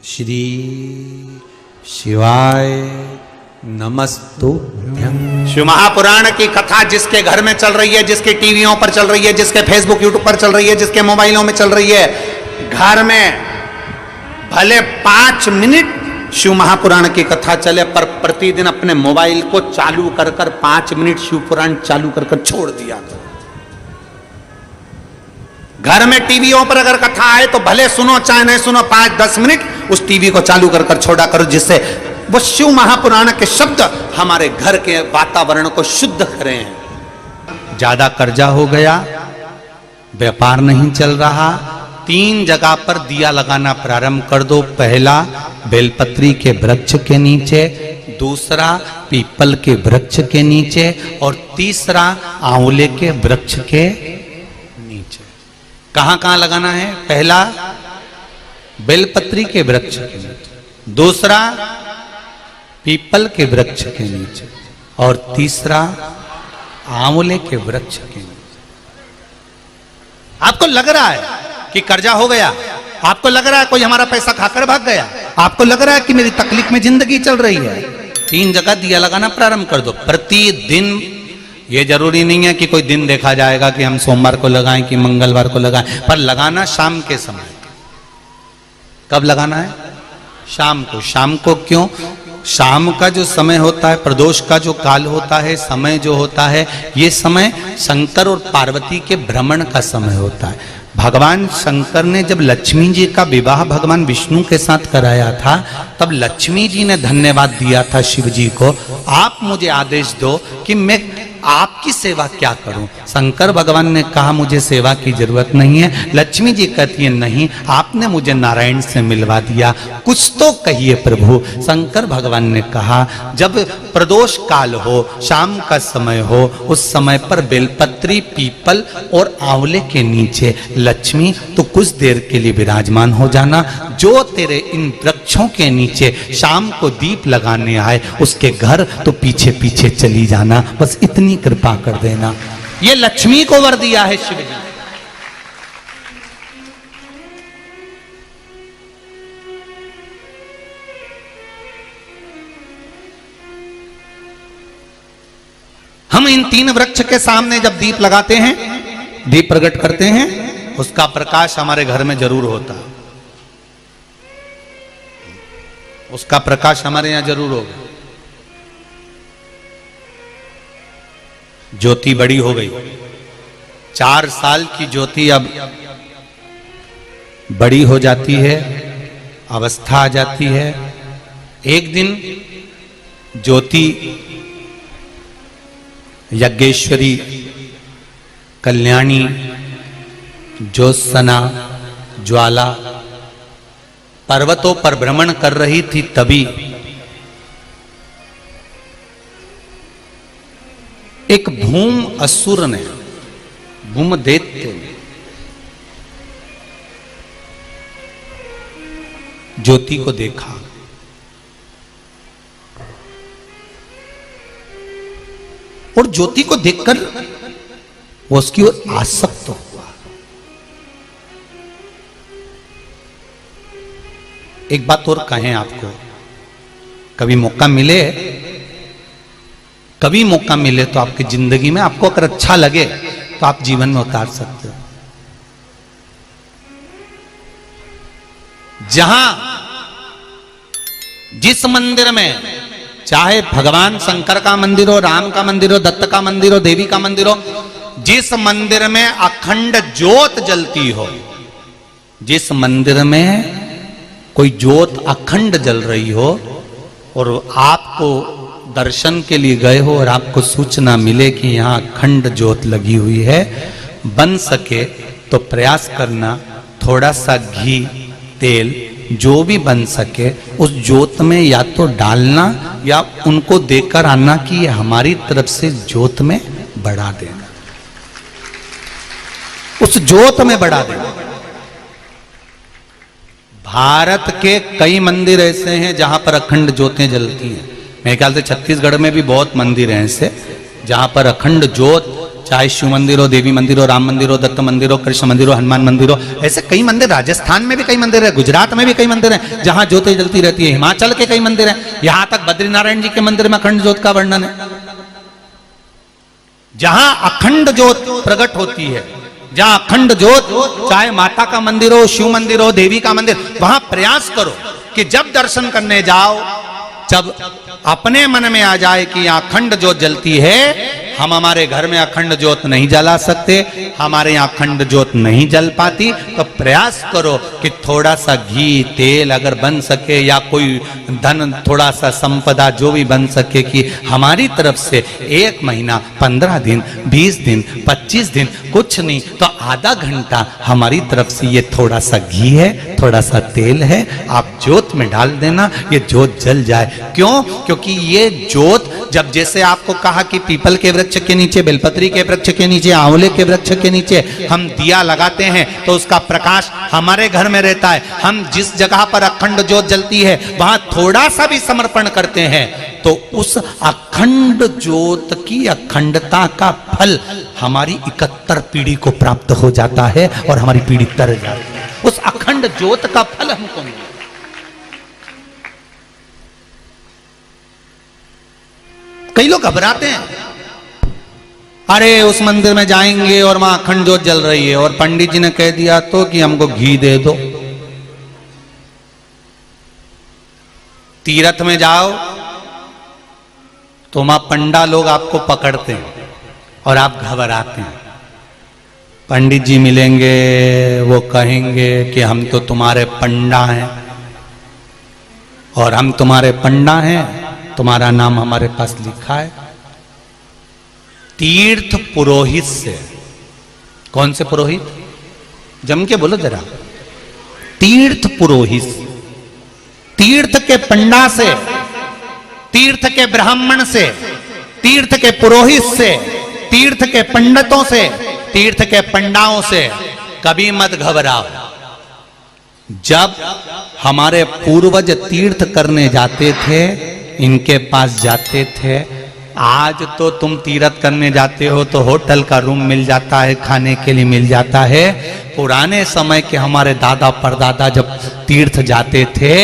श्री शिवाय नमस्तुभ्यं। शिव महापुराण की कथा जिसके घर में चल रही है, जिसके टीवियों पर चल रही है, जिसके फेसबुक यूट्यूब पर चल रही है, जिसके मोबाइलों में चल रही है, घर में भले 5 मिनट शिव महापुराण की कथा चले, पर प्रतिदिन अपने मोबाइल को चालू कर 5 मिनट शिव पुराण चालू कर छोड़ दिया। घर में टीवियों पर अगर कथा आए तो भले सुनो चाहे नहीं सुनो, 5-10 मिनट उस टीवी को चालू कर छोड़ा करो, जिससे वो शिव महापुराण के शब्द हमारे घर के वातावरण को शुद्ध करें। ज्यादा कर्जा हो गया, व्यापार नहीं चल रहा, 3 जगह पर दिया लगाना प्रारंभ कर दो। पहला बेलपत्री के वृक्ष के नीचे, दूसरा पीपल के वृक्ष के नीचे और तीसरा आंवले के वृक्ष के नीचे। कहां कहां लगाना है? पहला बेलपत्री के वृक्ष के नीचे, दूसरा पीपल के वृक्ष के नीचे और तीसरा आंवले के वृक्ष के नीचे। आपको लग रहा है कि कर्जा हो गया, आपको लग रहा है कोई हमारा पैसा खाकर भाग गया, आपको लग रहा है कि मेरी तकलीफ में जिंदगी चल रही है, 3 जगह दिया लगाना प्रारंभ कर दो प्रतिदिन। ये जरूरी नहीं है कि कोई दिन देखा जाएगा कि हम सोमवार को लगाएं कि मंगलवार को लगाएं, पर लगाना शाम के समय। कब लगाना है? शाम को। शाम को क्यों? शाम का जो समय होता है, प्रदोष का जो काल होता है, समय जो होता है, ये समय शंकर और पार्वती के भ्रमण का समय होता है। भगवान शंकर ने जब लक्ष्मी जी का विवाह भगवान विष्णु के साथ कराया था, तब लक्ष्मी जी ने धन्यवाद दिया था शिव जी को, आप मुझे आदेश दो कि मैं आपकी सेवा क्या करूं। शंकर भगवान ने कहा मुझे सेवा की जरूरत नहीं है। लक्ष्मी जी कहती है नहीं, आपने मुझे नारायण से मिलवा दिया, कुछ तो कहिए प्रभु। शंकर भगवान ने कहा जब प्रदोष काल हो, शाम का समय हो, उस समय पर बेलपत्री, पीपल और आंवले के नीचे लक्ष्मी तो कुछ देर के लिए विराजमान हो जाना। जो तेरे इन वृक्षों के नीचे शाम को दीप लगाने आए, उसके घर तो पीछे पीछे चली जाना, बस इतनी कृपा कर देना। ये लक्ष्मी को वर दिया है शिव जी। हम इन 3 वृक्ष के सामने जब दीप लगाते हैं, दीप प्रकट करते हैं, उसका प्रकाश हमारे घर में जरूर होता है। उसका प्रकाश हमारे यहां जरूर होगा। ज्योति बड़ी हो गई, 4 साल की ज्योति अब बड़ी हो जाती है, अवस्था आ जाती है। एक दिन ज्योति यज्ञेश्वरी, कल्याणी, ज्योत्सना, ज्वाला पर्वतों पर भ्रमण कर रही थी, तभी एक भूम असुर ने, भूम दैत्य ने ज्योति को देखा और ज्योति को देखकर वो उसकी ओर आसक्त हुआ। एक बात और कहें आपको, कभी मौका मिले तो आपकी जिंदगी में, आपको अगर अच्छा लगे तो आप जीवन में उतार सकते हो। जहां जिस मंदिर में, चाहे भगवान शंकर का मंदिर हो, राम का मंदिर हो, दत्त का मंदिर हो, देवी का मंदिर हो, जिस मंदिर में अखंड ज्योत जलती हो, जिस मंदिर में कोई ज्योत अखंड जल रही हो और आपको दर्शन के लिए गए हो और आपको सूचना मिले कि यहाँ अखंड ज्योत लगी हुई है, बन सके तो प्रयास करना, थोड़ा सा घी, तेल, जो भी बन सके उस ज्योत में या तो डालना या उनको देकर आना कि ये हमारी तरफ से ज्योत में बढ़ा देना, उस ज्योत में बढ़ा देना। भारत के कई मंदिर ऐसे हैं जहां पर अखंड ज्योतें जलती हैं। मेरे ख्याल से छत्तीसगढ़ में भी बहुत मंदिर हैं ऐसे जहां पर अखंड ज्योत चाहे शिव मंदिर हो, देवी मंदिर हो, राम मंदिर हो, दत्त मंदिर हो, कृष्ण मंदिर हो, हनुमान मंदिर हो, ऐसे कई मंदिर, राजस्थान में भी कई मंदिर है, गुजरात में भी कई मंदिर हैं जहां ज्योति जलती रहती है, हिमाचल के कई मंदिर हैं, यहां तक बद्रीनारायण जी के मंदिर में अखंड ज्योत का वर्णन है। जहां अखंड ज्योत प्रकट होती है, जहां अखंड ज्योत, चाहे माता का मंदिर हो, शिव मंदिर हो, देवी का मंदिर, वहां प्रयास करो कि जब दर्शन करने जाओ, जब अपने मन में आ जाए कि यहाँ अखंड ज्योत जलती है, हम हमारे घर में अखंड ज्योत नहीं जला सकते, हमारे यहाँ अखंड ज्योत नहीं जल पाती, तो प्रयास करो कि थोड़ा सा घी तेल अगर बन सके, या कोई धन थोड़ा सा संपदा जो भी बन सके, कि हमारी तरफ से 1 महीना 15 दिन 20 दिन 25 दिन कुछ नहीं तो आधा घंटा हमारी तरफ से ये थोड़ा सा घी है, थोड़ा सा तेल है, आप ज्योत में डाल देना, ये ज्योत जल जाए। क्यों? क्योंकि ये ज्योत, जब जैसे आपको कहा कि पीपल के वृक्ष के नीचे, बेलपत्री के वृक्ष के नीचे, आंवले के वृक्ष के नीचे हम दिया लगाते हैं तो उसका प्रकाश हमारे घर में रहता है। हम जिस जगह पर अखंड ज्योत जलती है वहां थोड़ा सा भी समर्पण करते हैं तो उस अखंड ज्योत की अखंडता का फल हमारी 71 पीढ़ी को प्राप्त हो जाता है और हमारी पीढ़ी तर जाती है। उस अखंड ज्योत का फल हमको मिले। कई लोग घबराते हैं, अरे उस मंदिर में जाएंगे और वहां अखंड ज्योत जल रही है और पंडित जी ने कह दिया तो कि हमको घी दे दो। तीर्थ में जाओ तो वहां पंडा लोग आपको पकड़ते हैं और आप घबराते हैं। पंडित जी मिलेंगे, वो कहेंगे कि हम तो तुम्हारे पंडा हैं और हम तुम्हारे पंडा हैं, तुम्हारा नाम हमारे पास लिखा है। तीर्थ पुरोहित से, कौन से पुरोहित? जम के बोलो जरा। तीर्थ पुरोहित, तीर्थ के पंडा से, तीर्थ के ब्राह्मण से, तीर्थ के पुरोहित से, तीर्थ के पंडितों से, तीर्थ के पंडाओं से कभी मत घबराओ। जब हमारे पूर्वज तीर्थ करने जाते थे, इनके पास जाते थे, आज तो तुम तीर्थ करने जाते हो तो होटल का रूम मिल जाता है, खाने के लिए मिल जाता है। पुराने समय के हमारे दादा परदादा जब तीर्थ जाते थे,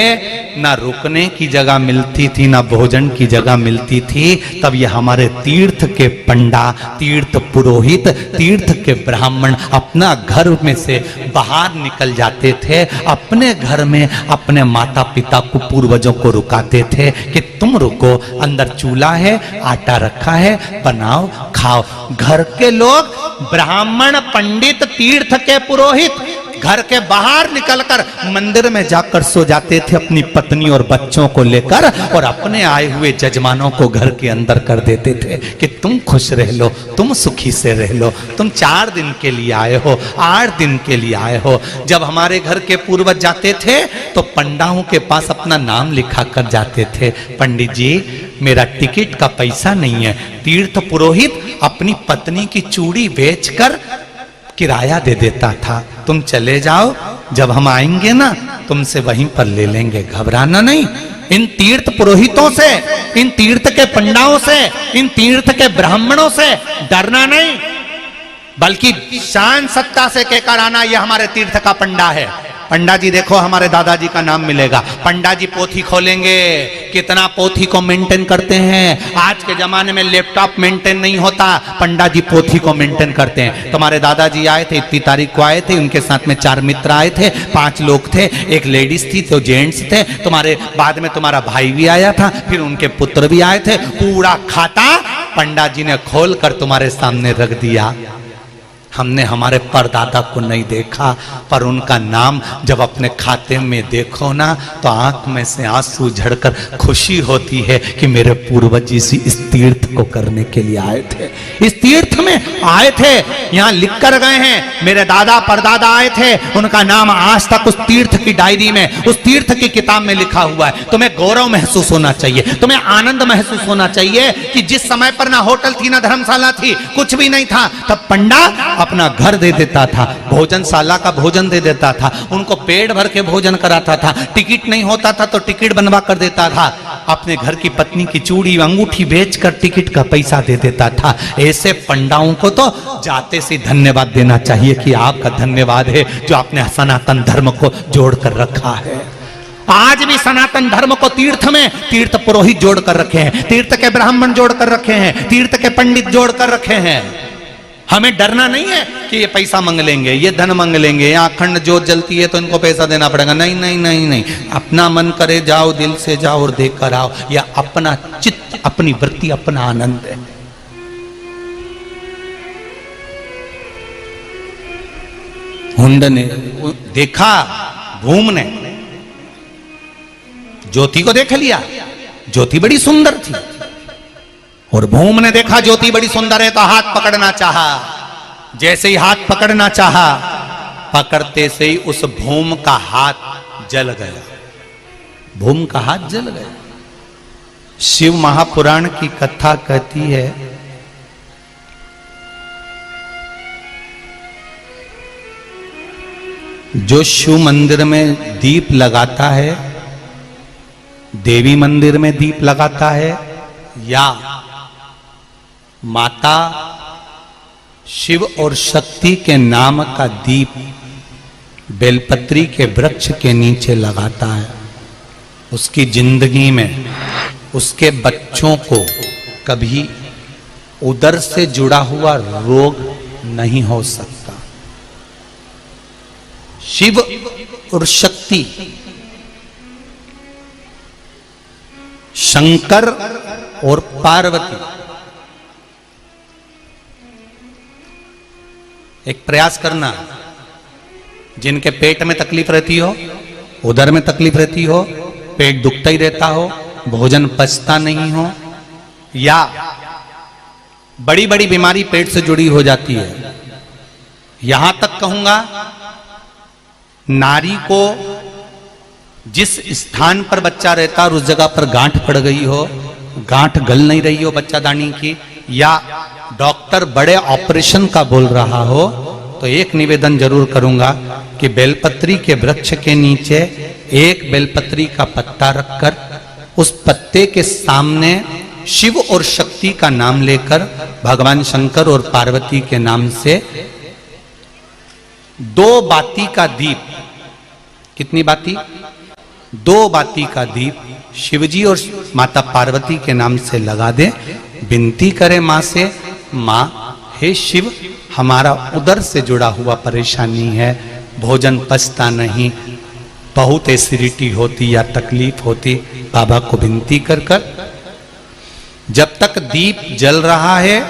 ना रुकने की जगह मिलती थी, ना भोजन की जगह मिलती थी। तब ये हमारे तीर्थ के पंडा, तीर्थ पुरोहित, तीर्थ के ब्राह्मण अपना घर में से बाहर निकल जाते थे, अपने घर में अपने माता पिता को, पूर्वजों को रुकाते थे कि तुम रुको, अंदर चूल्हा है, आटा रखा है, बनाओ खाओ। घर के लोग, ब्राह्मण, पंडित, तीर्थ के पुरोहित घर के बाहर निकलकर मंदिर में जाकर सो जाते थे अपनी पत्नी और बच्चों को लेकर, और अपने आए हुए जजमानों को घर के अंदर कर देते थे कि तुम खुश रह लो, तुम सुखी से रह लो, तुम 4 दिन के लिए आए हो, 8 दिन के लिए आए हो। जब हमारे घर के पूर्वज जाते थे तो पंडाओं के पास अपना नाम लिखा कर जाते थे, पंडित जी मेरा टिकट का पैसा नहीं है। तीर्थ पुरोहित अपनी पत्नी की चूड़ी बेचकर किराया दे देता था, तुम चले जाओ, जब हम आएंगे ना तुमसे वहीं पर ले लेंगे, घबराना नहीं। इन तीर्थ पुरोहितों से, इन तीर्थ के पंडाओं से, इन तीर्थ के ब्राह्मणों से डरना नहीं, बल्कि शान सत्ता से कहकर आना, यह हमारे तीर्थ का पंडा है। पंडा जी देखो, हमारे दादाजी का नाम मिलेगा। पंडा जी पोथी खोलेंगे, कितना पोथी को मेंटेन करते हैं। आज के जमाने में लैपटॉप मेंटेन नहीं होता, पंडा जी पोथी को मेंटेन करते हैं। तुम्हारे दादाजी आए थे, इतनी तारीख को आए थे, उनके साथ में 4 मित्र आए थे, 5 लोग थे, एक लेडीज थी, तो जेंट्स थे। तुम्हारे बाद में तुम्हारा भाई भी आया था, फिर उनके पुत्र भी आए थे। पूरा खाता पंडा जी ने खोल कर तुम्हारे सामने रख दिया। हमने हमारे परदादा को नहीं देखा, पर उनका नाम जब अपने खाते में देखो ना तो आंख में से आंसू झड़कर खुशी होती है कि मेरे पूर्वज इस तीर्थ को करने के लिए आए थे, इस तीर्थ में आए थे। यहाँ लिख कर गए हैं, मेरे दादा परदादा आए थे, उनका नाम आज तक उस तीर्थ की डायरी में, उस तीर्थ की किताब में लिखा हुआ है। तुम्हें गौरव महसूस होना चाहिए, तुम्हें आनंद महसूस होना चाहिए कि जिस समय पर ना होटल थी, ना धर्मशाला थी, कुछ भी नहीं था, तब पंडा अपना घर दे देता था, भोजनशाला का भोजन दे देता था, उनको पेट भर के भोजन कराता था, टिकट नहीं होता था तो टिकट बनवा कर देता था, अपने घर की पत्नी की चूड़ी अंगूठी बेचकर टिकट का पैसा दे देता था। ऐसे पंडाओं को तो जाते से धन्यवाद देना चाहिए कि आपका धन्यवाद है जो आपने सनातन धर्म को जोड़ कर रखा है। आज भी सनातन धर्म को तीर्थ में तीर्थ पुरोहित जोड़ कर रखे हैं, तीर्थ के ब्राह्मण जोड़ कर रखे हैं, तीर्थ के पंडित जोड़ कर रखे हैं। हमें डरना नहीं है कि ये पैसा मांग लेंगे, ये धन मांग लेंगे, यहाँ अखंड जोत जलती है तो इनको पैसा देना पड़ेगा। नहीं नहीं नहीं नहीं, अपना मन करे जाओ, दिल से जाओ और देख कर आओ। या अपना चित्त, अपनी वृत्ति, अपना आनंद है। हुंड ने देखा, भूम ने ज्योति को देख लिया, ज्योति बड़ी सुंदर थी, और भूम ने देखा ज्योति बड़ी सुंदर है तो हाथ पकड़ना चाहा। जैसे ही हाथ पकड़ना चाहा, पकड़ते से ही उस भूम का हाथ जल गया, भूम का हाथ जल गया। शिव महापुराण की कथा कहती है जो शिव मंदिर में दीप लगाता है, देवी मंदिर में दीप लगाता है, या माता शिव और शक्ति के नाम का दीप बेलपत्री के वृक्ष के नीचे लगाता है, उसकी जिंदगी में उसके बच्चों को कभी उदर से जुड़ा हुआ रोग नहीं हो सकता। शिव और शक्ति, शंकर और पार्वती, एक प्रयास करना, जिनके पेट में तकलीफ रहती हो, उदर में तकलीफ रहती हो, पेट दुखता ही रहता हो, भोजन पचता नहीं हो, या बड़ी बड़ी बीमारी पेट से जुड़ी हो जाती है, यहां तक कहूंगा नारी को जिस स्थान पर बच्चा रहता और उस जगह पर गांठ पड़ गई हो, गांठ गल नहीं रही हो बच्चादानी की, या डॉक्टर बड़े ऑपरेशन का बोल रहा हो, तो एक निवेदन जरूर करूंगा कि बेलपत्री के वृक्ष के नीचे एक बेलपत्री का पत्ता रखकर उस पत्ते के सामने शिव और शक्ति का नाम लेकर भगवान शंकर और पार्वती के नाम से 2 बाती का दीप, कितनी बाती? 2 बाती का दीप शिवजी और माता पार्वती के नाम से लगा दे, विनती करे मां से, मां हे शिव, हमारा उदर से जुड़ा हुआ परेशानी है, भोजन पचता नहीं, बहुत एसिडिटी होती या तकलीफ होती, बाबा को विनती कर कर। जब तक दीप जल रहा है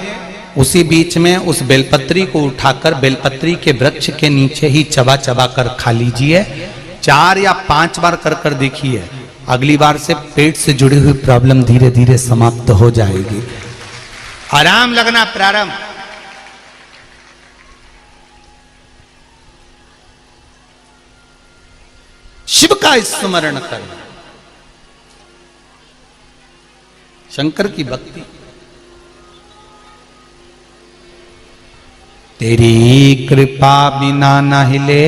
उसी बीच में उस बेलपत्री को उठाकर बेलपत्री के वृक्ष के नीचे ही चबा चबा कर खा लीजिए। 4 या 5 बार कर कर देखिए, अगली बार से पेट से जुड़ी हुई प्रॉब्लम धीरे धीरे समाप्त हो जाएगी, आराम लगना प्रारंभ। शिव का स्मरण करना, शंकर की भक्ति। तेरी कृपा बिना न हिले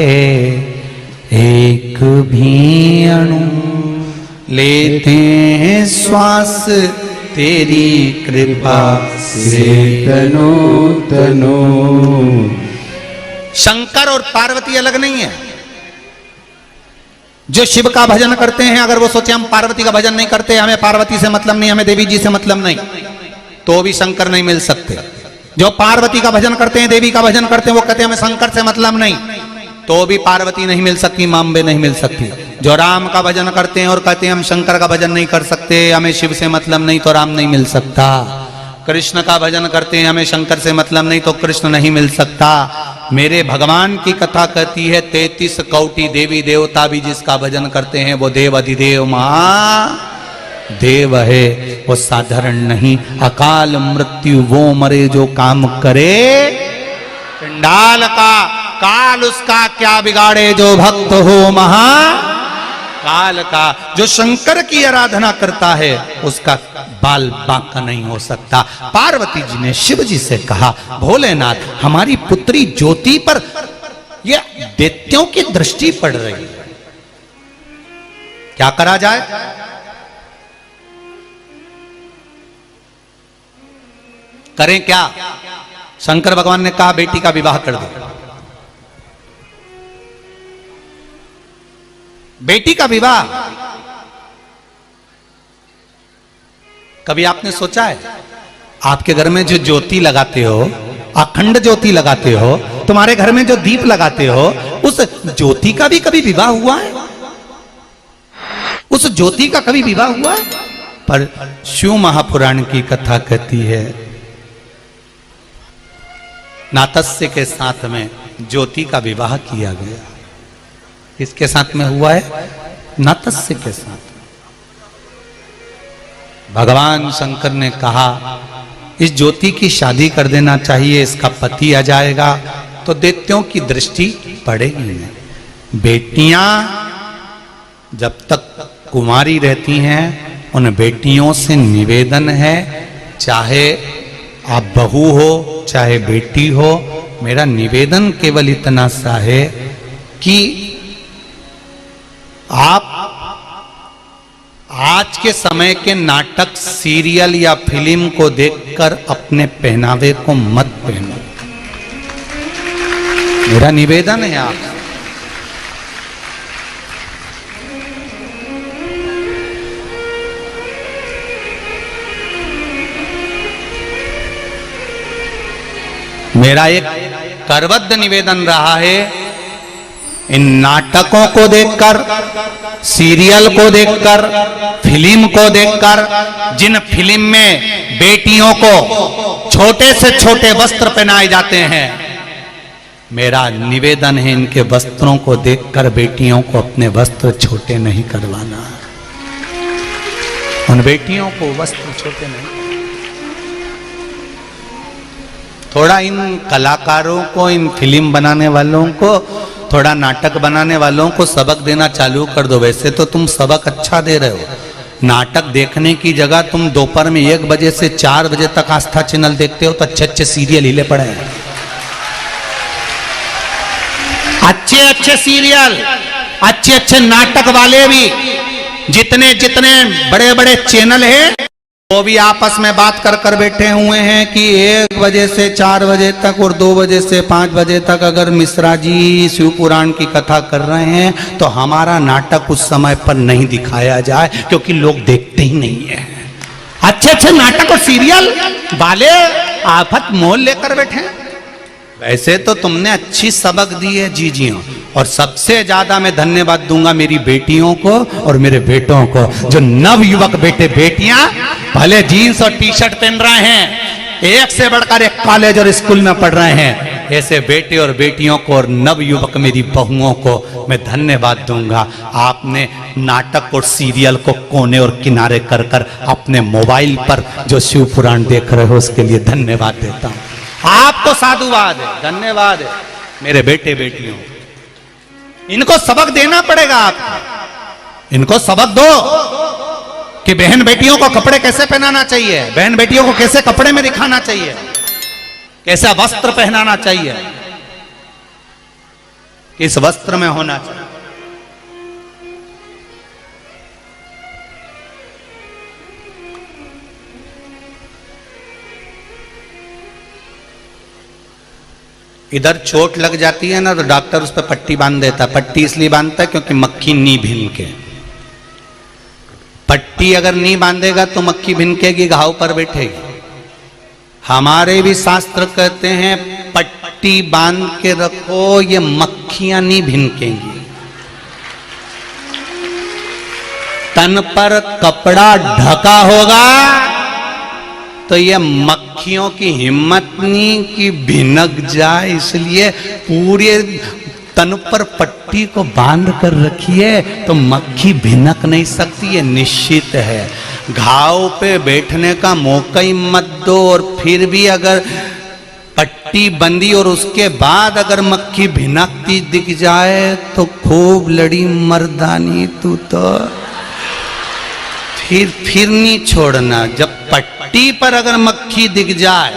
एक भी अणु, लेते हैं श्वास तेरी कृपा से तनो तनो। शंकर और पार्वती अलग नहीं है। जो शिव का भजन करते हैं, अगर वो सोचे हम पार्वती का भजन नहीं करते, हमें पार्वती से मतलब नहीं, हमें देवी जी से मतलब नहीं, तो भी शंकर नहीं मिल सकते। जो पार्वती का भजन करते हैं, देवी का भजन करते हैं, वो कहते हैं हमें शंकर से मतलब नहीं, तो भी पार्वती नहीं मिल सकती, मांबे नहीं मिल सकती। जो राम का भजन करते हैं और कहते हैं हम शंकर का भजन नहीं कर सकते, हमें शिव से मतलब नहीं, तो राम नहीं मिल सकता। कृष्ण का भजन करते हैं, हमें शंकर से मतलब नहीं, तो कृष्ण नहीं मिल सकता। मेरे भगवान की कथा कहती है 33 कोटि देवी देवता भी जिसका भजन करते हैं वो देव अधिदेव महादेव है, वो साधारण नहीं। अकाल मृत्यु वो मरे जो काम करे, चंडाल का काल उसका क्या बिगाड़े जो भक्त हो महा काल का। जो शंकर की आराधना करता है उसका बाल बांका नहीं हो सकता। पार्वती जी ने शिव जी से कहा, भोलेनाथ हमारी पुत्री ज्योति पर ये दैत्यों की दृष्टि पड़ रही है, क्या करा जाए? करें क्या? शंकर भगवान ने कहा, बेटी का विवाह कर दो। बेटी का विवाह कभी आपने सोचा है? आपके घर में जो ज्योति लगाते हो, अखंड ज्योति लगाते हो, तुम्हारे घर में जो दीप लगाते हो, उस ज्योति का भी कभी विवाह हुआ है? उस ज्योति का कभी विवाह हुआ है? पर शिव महापुराण की कथा कहती है, नातस्य के साथ में ज्योति का विवाह किया गया। किसके साथ में हुआ है? नातस्य के साथ। भगवान शंकर ने कहा, इस ज्योति की शादी कर देना चाहिए, इसका पति आ जाएगा तो दैत्यों की दृष्टि पड़ेगी नहीं। बेटियां जब तक कुमारी रहती हैं, उन बेटियों से निवेदन है, चाहे आप बहू हो चाहे बेटी हो, मेरा निवेदन केवल इतना सा है कि आप आज के समय के नाटक, सीरियल या फिल्म को देखकर अपने पहनावे को मत पहनो, मेरा निवेदन है आप। मेरा एक करबद्ध निवेदन रहा है, इन नाटकों को देखकर, सीरियल को देखकर, फिल्म को देखकर, जिन फिल्म में बेटियों को छोटे से छोटे वस्त्र पहनाए जाते हैं, मेरा निवेदन है इनके वस्त्रों को देखकर बेटियों को अपने वस्त्र छोटे नहीं करवाना। उन बेटियों को वस्त्र छोटे नहीं। थोड़ा इन कलाकारों को, इन फिल्म बनाने वालों को, थोड़ा नाटक बनाने वालों को सबक देना चालू कर दो। वैसे तो तुम सबक अच्छा दे रहे हो। नाटक देखने की जगह तुम दोपहर में 1 बजे से 4 बजे तक आस्था चैनल देखते हो तो अच्छे अच्छे सीरियल हिले पड़े हैं। अच्छे अच्छे सीरियल, अच्छे अच्छे नाटक वाले भी जितने जितने बड़े बड़े चैनल हैं, वो भी आपस में बात कर कर बैठे हुए हैं कि 1 बजे से 4 बजे तक और 2 बजे से 5 बजे तक अगर मिश्रा जी शिव पुराण की कथा कर रहे हैं तो हमारा नाटक उस समय पर नहीं दिखाया जाए, क्योंकि लोग देखते ही नहीं है। अच्छे अच्छे नाटक और सीरियल वाले आफत मोल लेकर बैठे हैं। वैसे तो तुमने अच्छी सबक दी है जीजियों, और सबसे ज्यादा मैं धन्यवाद दूंगा मेरी बेटियों को और मेरे बेटों को, जो नव युवक बेटे बेटियां भले जीन्स और टी शर्ट पहन रहे हैं, एक से बढ़कर एक कॉलेज और स्कूल में पढ़ रहे हैं, ऐसे बेटे और बेटियों को और नव युवक मेरी बहुओं को मैं धन्यवाद दूंगा। आपने नाटक और सीरियल को कोने और किनारे कर कर अपने मोबाइल पर जो शिव पुराण देख रहे हो उसके लिए धन्यवाद देता हूं। आपको साधुवाद है, धन्यवाद है मेरे बेटे बेटियों। इनको सबक देना पड़ेगा, आपको इनको सबक दो कि बहन बेटियों को कपड़े कैसे पहनाना चाहिए, बहन बेटियों को कैसे कपड़े में दिखाना चाहिए, कैसा वस्त्र पहनाना चाहिए, किस वस्त्र में होना चाहिए। इधर चोट लग जाती है ना तो डॉक्टर उस पर पट्टी बांध देता। पट्टी इसलिए बांधता है क्योंकि मक्खी नहीं भिनके। पट्टी अगर नहीं बांधेगा तो मक्खी भिनकेगी, घाव पर बैठेगी। हमारे भी शास्त्र कहते हैं पट्टी बांध के रखो, ये मक्खियां नहीं भिनकेंगी। तन पर कपड़ा ढका होगा तो ये मक्खियों की हिम्मत नहीं कि भिनक जाए, इसलिए पूरे तन पर पट्टी को बांध कर रखिए तो मक्खी भिनक नहीं सकती, ये निश्चित है। घाव पे बैठने का मौका ही मत दो, और फिर भी अगर पट्टी बंदी और उसके बाद अगर मक्खी भिनकती दिख जाए तो खूब लड़ी मर्दानी तू तो फिर नहीं छोड़ना। जब पट्टी पर अगर मक्खी दिख जाए,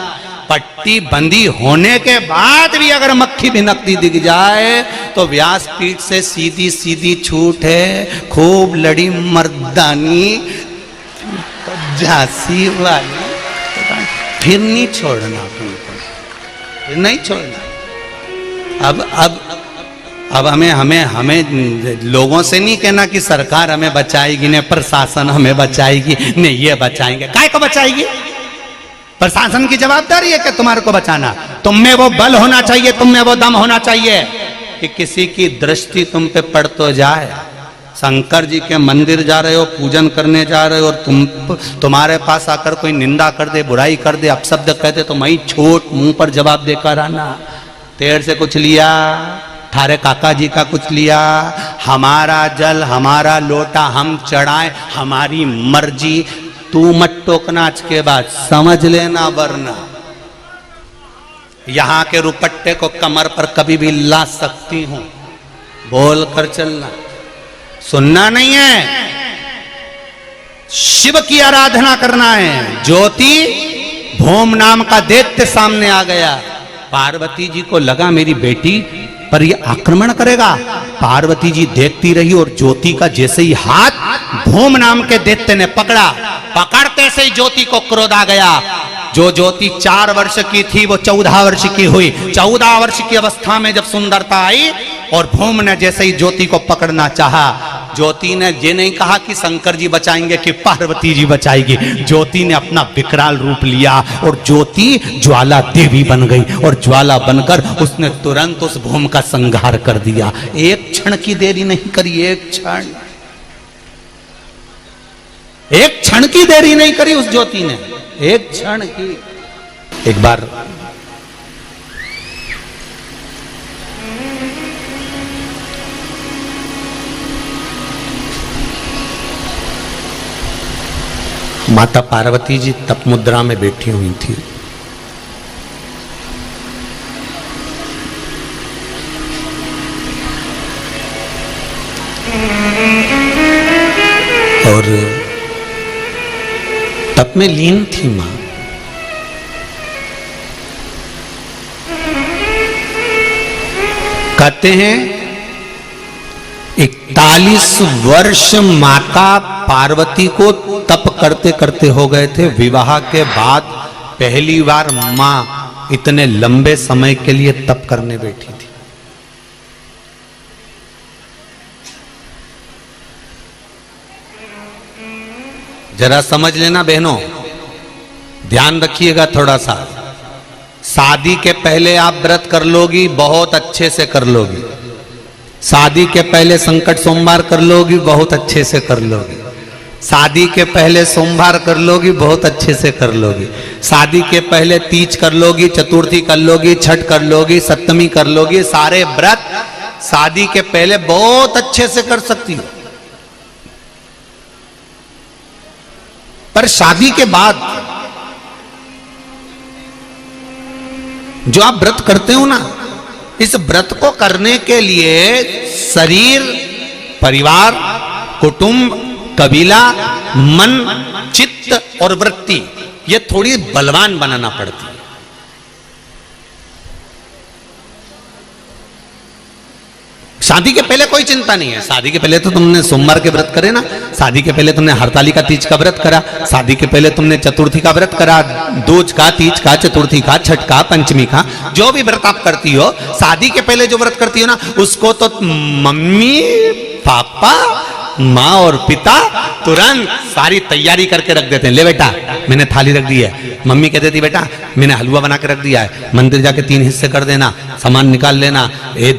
पट्टी बंदी होने के बाद भी अगर मक्खी भिनकती दिख जाए तो व्यासपीठ से सीधी सीधी छूट है, खूब लड़ी मर्दानी झांसी वाली, फिर नहीं छोड़ना तुमको, फिर नहीं छोड़ना। अब हमें लोगों से नहीं कहना कि सरकार हमें बचाएगी, ने प्रशासन हमें बचाएगी, ने ये बचाएंगे। काय को बचाएगी? प्रशासन की जवाबदारी है कि तुम्हारे को बचाना। तुम में वो बल होना चाहिए, तुम में वो दम होना चाहिए कि किसी की दृष्टि तुम पे पड़ तो जाए। शंकर जी के मंदिर जा रहे हो, पूजन करने जा रहे हो, और तुम्हारे पास आकर कोई निंदा कर दे, बुराई कर दे, अपशब्द कह दे, तो मैं छोट मुंह पर जवाब देकर आना। तेरे से कुछ लिया, थारे काका जी का कुछ लिया, हमारा जल हमारा लोटा हम चढ़ाए, हमारी मर्जी, तू मत टोकना। आज के बाद समझ लेना, वरना यहां के रुपट्टे को कमर पर कभी भी ला सकती हूं, बोल कर चलना। सुनना नहीं है, शिव की आराधना करना है। ज्योति भूम नाम का दैत्य सामने आ गया। पार्वती जी को लगा मेरी बेटी पर ये आक्रमण करेगा। पार्वती जी देखती रही और ज्योति का जैसे ही हाथ भूम नाम के दैत्य ने पकड़ा, पकड़ते से ही ज्योति को क्रोध आ गया। जो ज्योति 4 वर्ष की थी वो 14 वर्ष की हुई। 14 वर्ष की अवस्था में जब सुंदरता आई और भूम ने जैसे ही ज्योति को पकड़ना चाहा, ज्योति ने ये नहीं कहा कि शंकर जी बचाएंगे कि पार्वती जी बचाएगी। ज्योति ने अपना विकराल रूप लिया और ज्योति ज्वाला देवी बन गई, और ज्वाला बनकर उसने तुरंत उस भूम का संहार कर दिया। एक क्षण की देरी नहीं करी, एक क्षण की देरी नहीं करी उस ज्योति ने, एक क्षण की। एक बार माता पार्वती जी तप मुद्रा में बैठी हुई थी। और तप में लीन थी मां। कहते हैं 41 वर्ष माता पार्वती को तप करते करते हो गए थे। विवाह के बाद पहली बार मां इतने लंबे समय के लिए तप करने बैठी थी। जरा समझ लेना बहनों, ध्यान रखिएगा थोड़ा सा। शादी के पहले आप व्रत कर लोगी, बहुत अच्छे से कर लोगी। शादी के पहले संकट सोमवार कर लोगी, बहुत अच्छे से कर लोगी। शादी के पहले सोमवार कर लोगी, बहुत अच्छे से कर लोगी। शादी के पहले तीज कर लोगी, चतुर्थी कर लोगी, छठ कर लोगी, सप्तमी कर लोगी। सारे व्रत शादी के पहले बहुत अच्छे से कर सकती हो। पर शादी के बाद जो आप व्रत करते हो ना, इस व्रत को करने के लिए शरीर, परिवार, कुटुंब, कबीला, मन, चित्त और वृत्ति, ये थोड़ी बलवान बनाना पड़ती है। शादी के पहले कोई चिंता नहीं है। शादी के पहले तो तुमने सोमवार के व्रत करे ना, शादी के पहले तुमने हरतालिका तीज का व्रत करा, शादी के पहले तुमने चतुर्थी का व्रत करा, दूज का, तीज का, चतुर्थी का, छठ का, पंचमी का, जो भी व्रत आप करती हो, शादी के पहले जो व्रत करती हो ना, उसको तो मम्मी, पापा, माँ और पिता तुरंत सारी तैयारी करके रख देते हैं। ले बेटा मैंने थाली रख दी है। मम्मी कह देती बेटा मैंने हलवा बना के रख दिया है, मंदिर जाके 3 हिस्से कर देना, सामान निकाल लेना,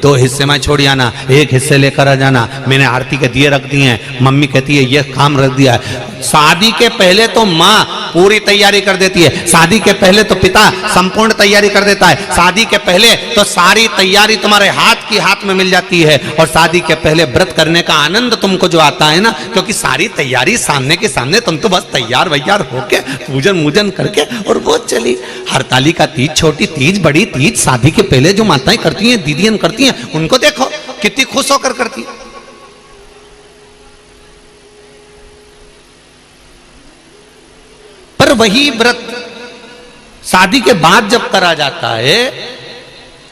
2 हिस्से में छोड़ आना, 1 हिस्से लेकर आ जाना, मैंने आरती के दिए रख दिए हैं। मम्मी कहती है ये काम रख दिया है। शादी के पहले तो माँ पूरी तैयारी कर देती है, शादी के पहले तो पिता संपूर्ण तैयारी कर देता है, शादी के पहले तो सारी तैयारी तुम्हारे हाथ में मिल जाती है। और शादी के पहले व्रत करने का आनंद तुमको जो आता है ना, क्योंकि सारी तैयारी सामने के सामने, तुम तो बस तैयार वैयार होके पूजन मूजन करके और वो चली। हरतालिका तीज, छोटी तीज, बड़ी तीज, शादी के पहले जो माताएं करती हैं, दीदियां करती हैं, उनको देखो कितनी खुश होकर करती है। पर वही व्रत शादी के बाद जब करा जाता है,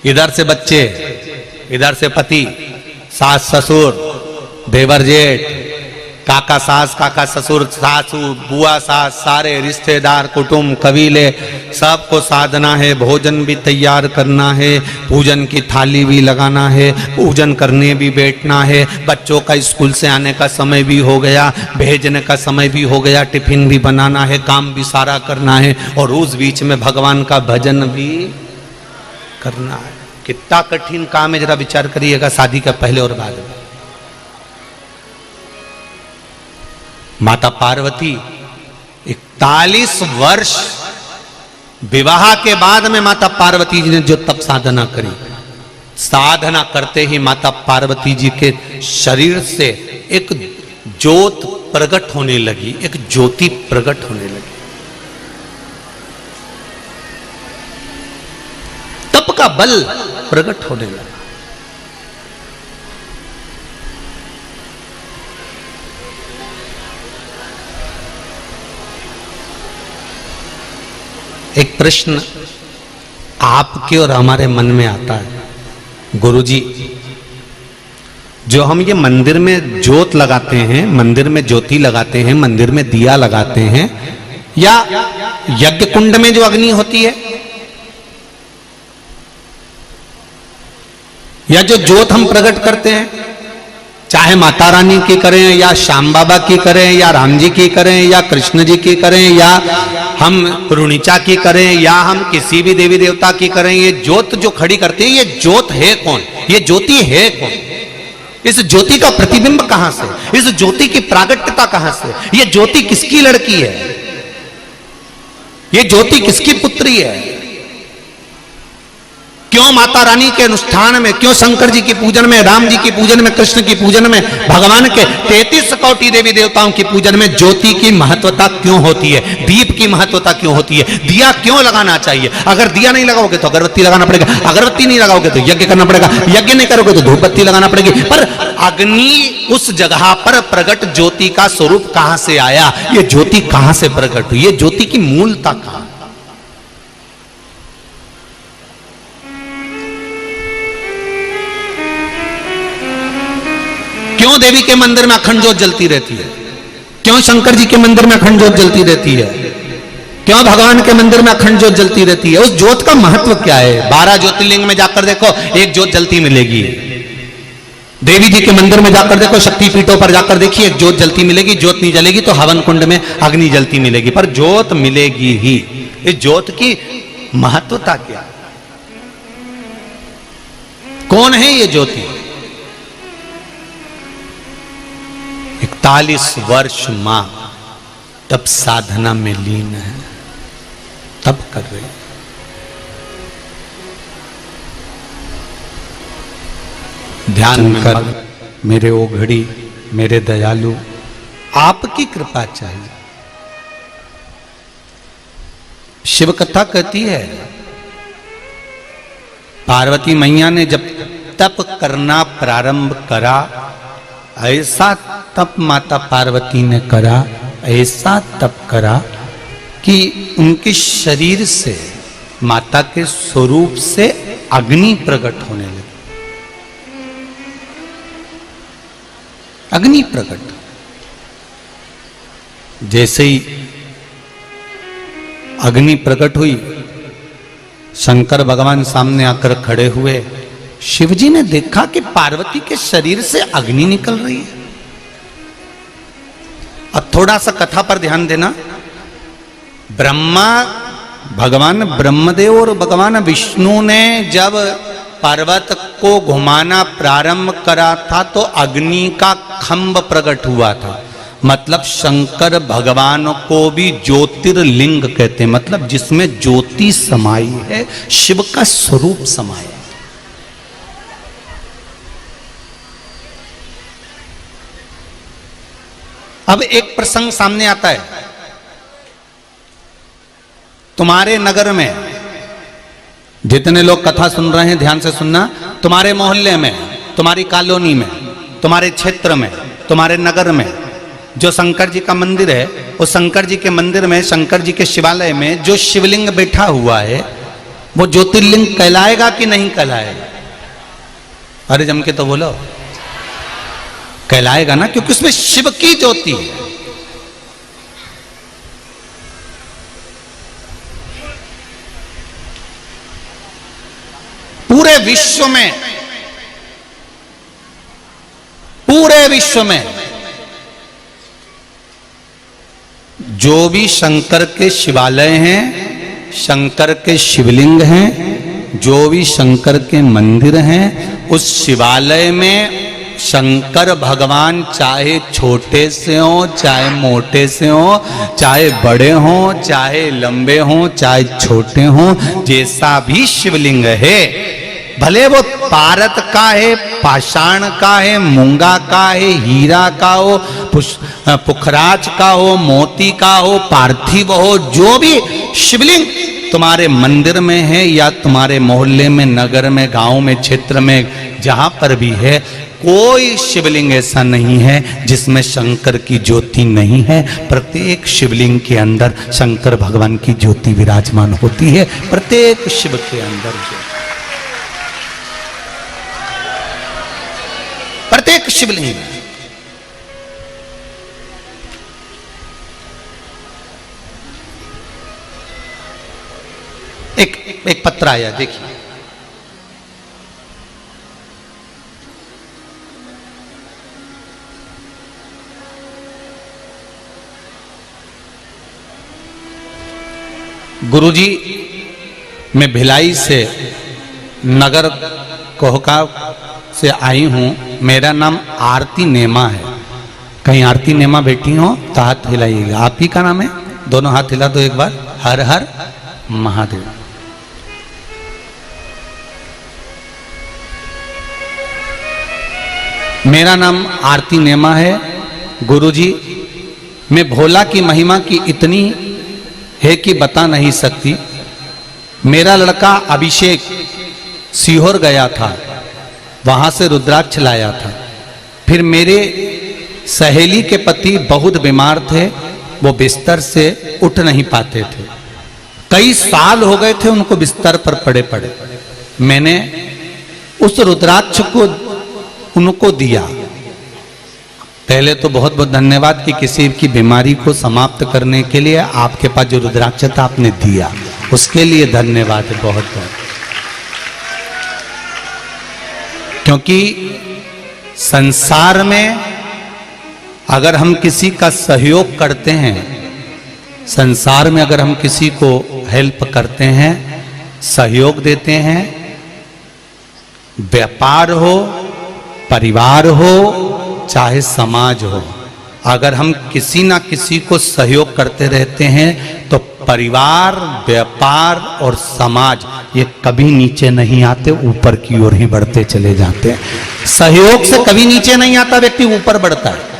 इधर से बच्चे, इधर से पति, सास ससुर, देवर जेठ, काका सास, काका ससुर, सासू, बुआ सास, सारे रिश्तेदार, कुटुंब, कबीले, सबको साधना है, भोजन भी तैयार करना है, पूजन की थाली भी लगाना है, पूजन करने भी बैठना है, बच्चों का स्कूल से आने का समय भी हो गया, भेजने का समय भी हो गया, टिफिन भी बनाना है, काम भी सारा करना है, और उस बीच में भगवान का भजन भी करना है। कितना कठिन काम है, जरा विचार करिएगा शादी का पहले और बाद में। माता पार्वती 41 वर्ष विवाह के बाद में माता पार्वती जी ने जो तप साधना करी, साधना करते ही माता पार्वती जी के शरीर से एक ज्योत प्रकट होने लगी, एक ज्योति प्रकट होने लगी। तप का बल प्रकट होने लगा। एक प्रश्न आपके और हमारे मन में आता है, गुरुजी, जो हम ये मंदिर में ज्योत लगाते हैं, मंदिर में ज्योति लगाते हैं, मंदिर में दिया लगाते हैं, या यज्ञ कुंड में जो अग्नि होती है, या जो ज्योत हम प्रकट करते हैं, चाहे माता रानी की करें या श्याम बाबा की करें या राम जी की करें या कृष्ण जी की करें या हम रुणिचा की करें या हम किसी भी देवी देवता की करें, ये ज्योत जो खड़ी करते हैं, ये ज्योत है कौन? ये ज्योति है कौन? इस ज्योति का प्रतिबिंब कहां से? इस ज्योति की प्रागट्यता कहां से? ये ज्योति किसकी लड़की है? ये ज्योति किसकी पुत्री है? क्यों माता रानी के अनुष्ठान में, क्यों शंकर जी की पूजन में, राम जी की पूजन में, कृष्ण की पूजन में, भगवान के 33 कोटि देवी देवताओं की पूजन में ज्योति की महत्वता क्यों होती है? दीप की महत्वता क्यों होती है? दिया क्यों लगाना चाहिए? अगर दिया नहीं लगाओगे तो अगरबत्ती लगाना पड़ेगा, अगरबत्ती नहीं लगाओगे तो यज्ञ करना पड़ेगा, यज्ञ नहीं करोगे तो धूप बत्ती लगाना पड़ेगी। पर अग्नि उस जगह पर प्रकट ज्योति का स्वरूप कहां से आया? ये ज्योति कहां से प्रकट हुई? ये ज्योति की मूलता कहां? क्यों देवी के मंदिर में अखंड ज्योत जलती रहती है? क्यों शंकर जी के मंदिर में अखंड ज्योत जलती रहती है? क्यों भगवान के मंदिर में अखंड ज्योत जलती रहती है? उस ज्योत का महत्व क्या है? 12 ज्योतिर्लिंग में जाकर देखो, एक ज्योत जलती मिलेगी। देवी जी के मंदिर में जाकर देखो, शक्ति पीठों पर जाकर देखिए, एक ज्योत जलती मिलेगी। ज्योत नहीं जलेगी तो हवन कुंड में अग्नि जलती मिलेगी, पर ज्योत मिलेगी ही। इस ज्योत की महत्वता क्या? कौन है ये ज्योति? 41 वर्ष मां तब साधना में लीन है, तब कर रही। ध्यान कर, मेरे ओ घड़ी, मेरे दयालु, आपकी कृपा चाहिए। शिव कथा कहती है, पार्वती मैया ने जब तप करना प्रारंभ करा, ऐसा तप माता पार्वती ने करा, ऐसा तप करा कि उनके शरीर से, माता के स्वरूप से अग्नि प्रकट होने लगी। अग्नि प्रकट। जैसे ही अग्नि प्रकट हुई, शंकर भगवान सामने आकर खड़े हुए। शिवजी ने देखा कि पार्वती के शरीर से अग्नि निकल रही है। अब थोड़ा सा कथा पर ध्यान देना। ब्रह्मा, भगवान ब्रह्मदेव और भगवान विष्णु ने जब पर्वत को घुमाना प्रारंभ करा था तो अग्नि का खंभ प्रकट हुआ था। मतलब शंकर भगवान को भी ज्योतिर्लिंग कहते हैं, मतलब जिसमें ज्योति समाई है, शिव का स्वरूप समाया। अब एक प्रसंग सामने आता है। तुम्हारे नगर में जितने लोग कथा सुन रहे हैं ध्यान से सुनना, तुम्हारे मोहल्ले में, तुम्हारी कॉलोनी में, तुम्हारे क्षेत्र में, तुम्हारे नगर में जो शंकर जी का मंदिर है, उस शंकर जी के मंदिर में, शंकर जी के शिवालय में जो शिवलिंग बैठा हुआ है वो ज्योतिर्लिंग कहलाएगा कि नहीं कहलाएगा? अरे जम के तो बोलो, कहलाएगा ना, क्योंकि उसमें शिव की ज्योति है। पूरे विश्व में, पूरे विश्व में जो भी शंकर के शिवालय हैं, शंकर के शिवलिंग हैं, जो भी शंकर के मंदिर हैं, उस शिवालय में शंकर भगवान चाहे छोटे से हो, चाहे मोटे से हो, चाहे बड़े हो, चाहे लंबे हो, चाहे छोटे हो, जैसा भी शिवलिंग है, भले वो पारत का है, पाषाण का है, मूंगा का है, हीरा का हो, पुखराज का हो, मोती का हो, पार्थिव हो, जो भी शिवलिंग तुम्हारे मंदिर में है या तुम्हारे मोहल्ले में, नगर में, गांव में, क्षेत्र में, जहां पर भी है, कोई शिवलिंग ऐसा नहीं है जिसमें शंकर की ज्योति नहीं है। प्रत्येक शिवलिंग के अंदर शंकर भगवान की ज्योति विराजमान होती है, प्रत्येक शिव के अंदर, प्रत्येक शिवलिंग। एक पत्र आया, देखिए। गुरुजी, मैं भिलाई से नगर कोहका से आई हूं। मेरा नाम आरती नेमा है। कहीं आरती नेमा बैठी हो तो हाथ हिलाइएगा। आप ही का नाम है? दोनों हाथ हिला दो एक बार। हर हर महादेव। मेरा नाम आरती नेमा है। गुरुजी, मैं भोला की महिमा की इतनी है कि बता नहीं सकती। मेरा लड़का अभिषेक सीहोर गया था, वहां से रुद्राक्ष लाया था। फिर मेरे सहेली के पति बहुत बीमार थे, वो बिस्तर से उठ नहीं पाते थे। कई साल हो गए थे उनको बिस्तर पर पड़े पड़े। मैंने उस रुद्राक्ष को उनको दिया। पहले तो बहुत बहुत धन्यवाद कि किसी की बीमारी को समाप्त करने के लिए आपके पास जो रुद्राक्ष था आपने दिया, उसके लिए धन्यवाद बहुत बहुत। क्योंकि संसार में अगर हम किसी का सहयोग करते हैं, संसार में अगर हम किसी को हेल्प करते हैं, सहयोग देते हैं, व्यापार हो, परिवार हो, चाहे समाज हो, अगर हम किसी ना किसी को सहयोग करते रहते हैं तो परिवार, व्यापार और समाज ये कभी नीचे नहीं आते, ऊपर की ओर ही बढ़ते चले जाते हैं। सहयोग से कभी नीचे नहीं आता, व्यक्ति ऊपर बढ़ता है।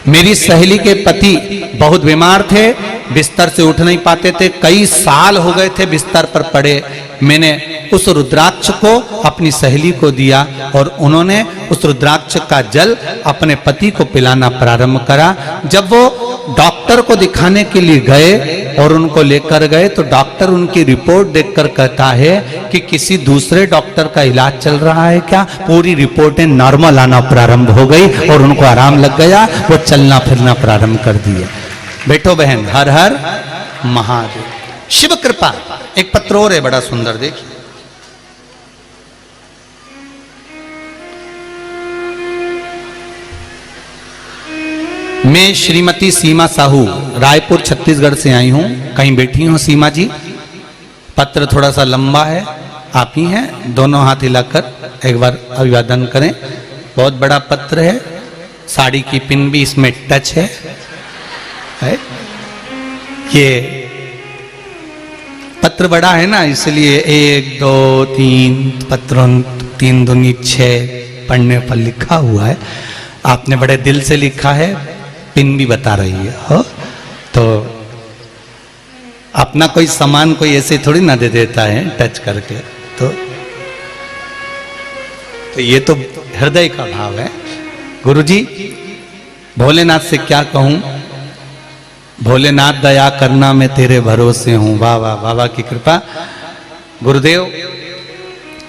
मेरी सहेली के पति बहुत बीमार थे, बिस्तर से उठ नहीं पाते थे, कई साल हो गए थे बिस्तर पर पड़े। मैंने उस रुद्राक्ष को अपनी सहेली को दिया और उन्होंने उस रुद्राक्ष का जल अपने पति को पिलाना प्रारंभ करा। जब वो डॉक्टर को दिखाने के लिए गए और उनको लेकर गए तो डॉक्टर उनकी रिपोर्ट देखकर कहता है कि किसी दूसरे डॉक्टर का इलाज चल रहा है क्या? पूरी रिपोर्टें नॉर्मल आना प्रारंभ हो गई और उनको आराम लग गया, वो चलना फिरना प्रारंभ कर दिए। बैठो बहन, हर हर महादेव। शिव कृपा। एक पत्र और है बड़ा सुंदर, देखिए। मैं श्रीमती सीमा साहू रायपुर छत्तीसगढ़ से आई हूं। कहीं बैठी हूं सीमा जी? पत्र थोड़ा सा लंबा है, आप ही हैं, दोनों हाथ हिलाकर एक बार अभिवादन करें। बहुत बड़ा पत्र है, साड़ी की पिन भी इसमें टच है। ये पत्र बड़ा है ना, इसलिए 1 2 3 पत्रों 3 दूनी 6 पढ़ने पर लिखा हुआ है। आपने बड़े दिल से लिखा है, पिन भी बता रही है। हो तो अब अपना कोई सामान कोई ऐसे थोड़ी ना दे देता है टच करके। तो ये तो हृदय का भाव है। गुरुजी भोलेनाथ से क्या कहूं, भोलेनाथ दया करना मैं तेरे भरोसे हूं। वाह वाह, बाबा की कृपा। गुरुदेव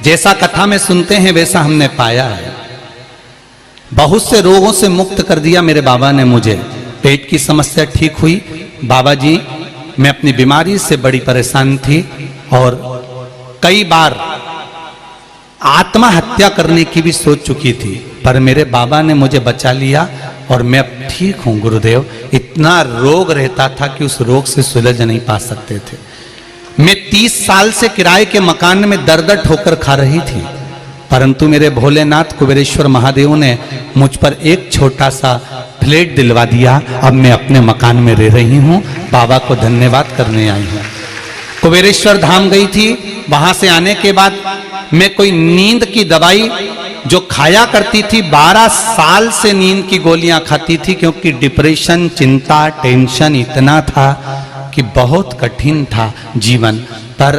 जैसा कथा में सुनते हैं वैसा हमने पाया है। बहुत से रोगों से मुक्त कर दिया मेरे बाबा ने मुझे। पेट की समस्या ठीक हुई। बाबा जी मैं अपनी बीमारी से बड़ी परेशान थी और कई बार आत्महत्या करने की भी सोच चुकी थी, पर मेरे बाबा ने मुझे बचा लिया और मैं अब ठीक हूं। गुरुदेव इतना रोग रहता था कि उस रोग से सुलझ नहीं पा सकते थे। मैं 30 साल से किराए के मकान में दर ठोकर खा रही थी, परंतु मेरे भोलेनाथ कुबेरेश्वर महादेव ने मुझ पर एक छोटा सा फ्लैट दिलवा दिया। अब मैं अपने मकान में रह रही हूं। बाबा को धन्यवाद करने आई हूं। कुबेरेश्वर धाम गई थी, वहां से आने के बाद मैं कोई नींद की दवाई जो खाया करती थी, 12 साल से नींद की गोलियां खाती थी, क्योंकि डिप्रेशन, चिंता, टेंशन इतना था कि बहुत कठिन था जीवन। पर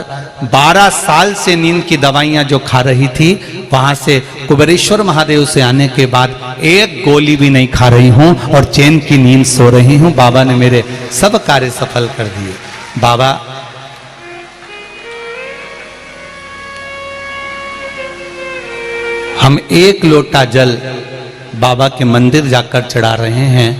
12 साल से नींद की दवाइयां जो खा रही थी, वहां से कुबेरेश्वर महादेव से आने के बाद एक गोली भी नहीं खा रही हूं और चैन की नींद सो रही हूं। बाबा ने मेरे सब कार्य सफल कर दिए। बाबा हम एक लोटा जल बाबा के मंदिर जाकर चढ़ा रहे हैं।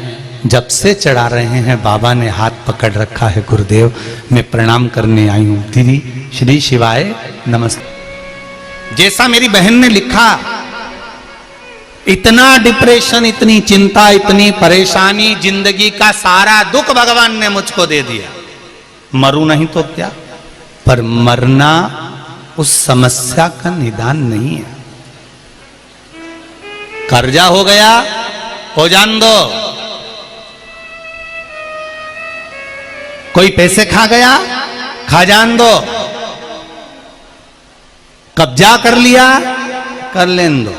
जब से चढ़ा रहे हैं बाबा ने हाथ पकड़ रखा है। गुरुदेव मैं प्रणाम करने आई हूं। दीदी श्री शिवाय नमस्ते। जैसा मेरी बहन ने लिखा, इतना डिप्रेशन, इतनी चिंता, इतनी परेशानी, जिंदगी का सारा दुख भगवान ने मुझको दे दिया। मरूं नहीं तो क्या, पर मरना उस समस्या का निदान नहीं है। कर्जा हो गया, हो जान दो। कोई पैसे खा गया, खा जान दो। कब्जा कर लिया, कर लेन दो।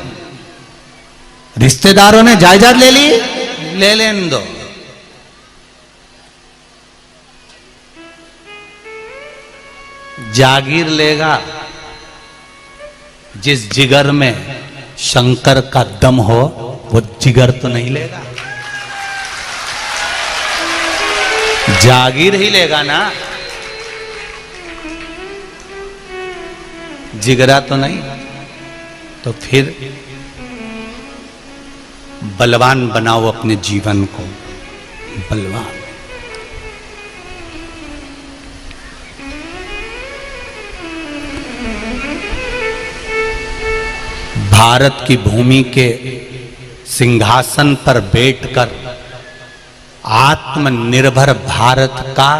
रिश्तेदारों ने जायदाद ले ली, ले लेन दो। जागीर लेगा जिस जिगर में शंकर का दम हो, वो जिगर तो नहीं लेगा, जागीर ही लेगा ना, जिगरा तो नहीं। तो फिर बलवान बनाओ अपने जीवन को, बलवान। भारत की भूमि के सिंहासन पर बैठकर आत्मनिर्भर भारत का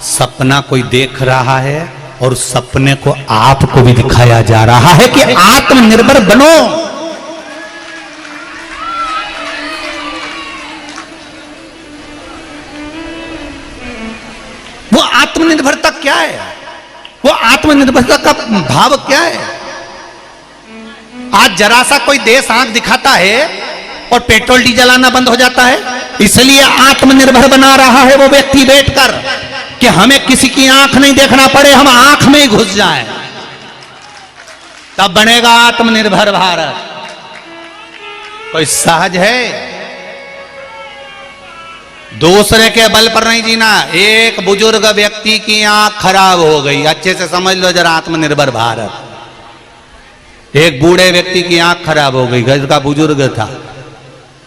सपना कोई देख रहा है और उस सपने को आपको भी दिखाया जा रहा है कि आत्मनिर्भर बनो। वो आत्मनिर्भरता क्या है? वो आत्मनिर्भरता का भाव क्या है? आज जरा सा कोई देश आंख दिखाता है और पेट्रोल डीजल आना बंद हो जाता है। इसलिए आत्मनिर्भर बना रहा है वो व्यक्ति बैठकर कि हमें किसी की आंख नहीं देखना पड़े, हम आंख में ही घुस जाएं, तब बनेगा आत्मनिर्भर भारत। कोई सहज है? दूसरे के बल पर नहीं जीना। एक बुजुर्ग व्यक्ति की आंख खराब हो गई, अच्छे से समझ लो जरा आत्मनिर्भर भारत। एक बूढ़े व्यक्ति की आंख खराब हो गई, घर का बुजुर्ग था।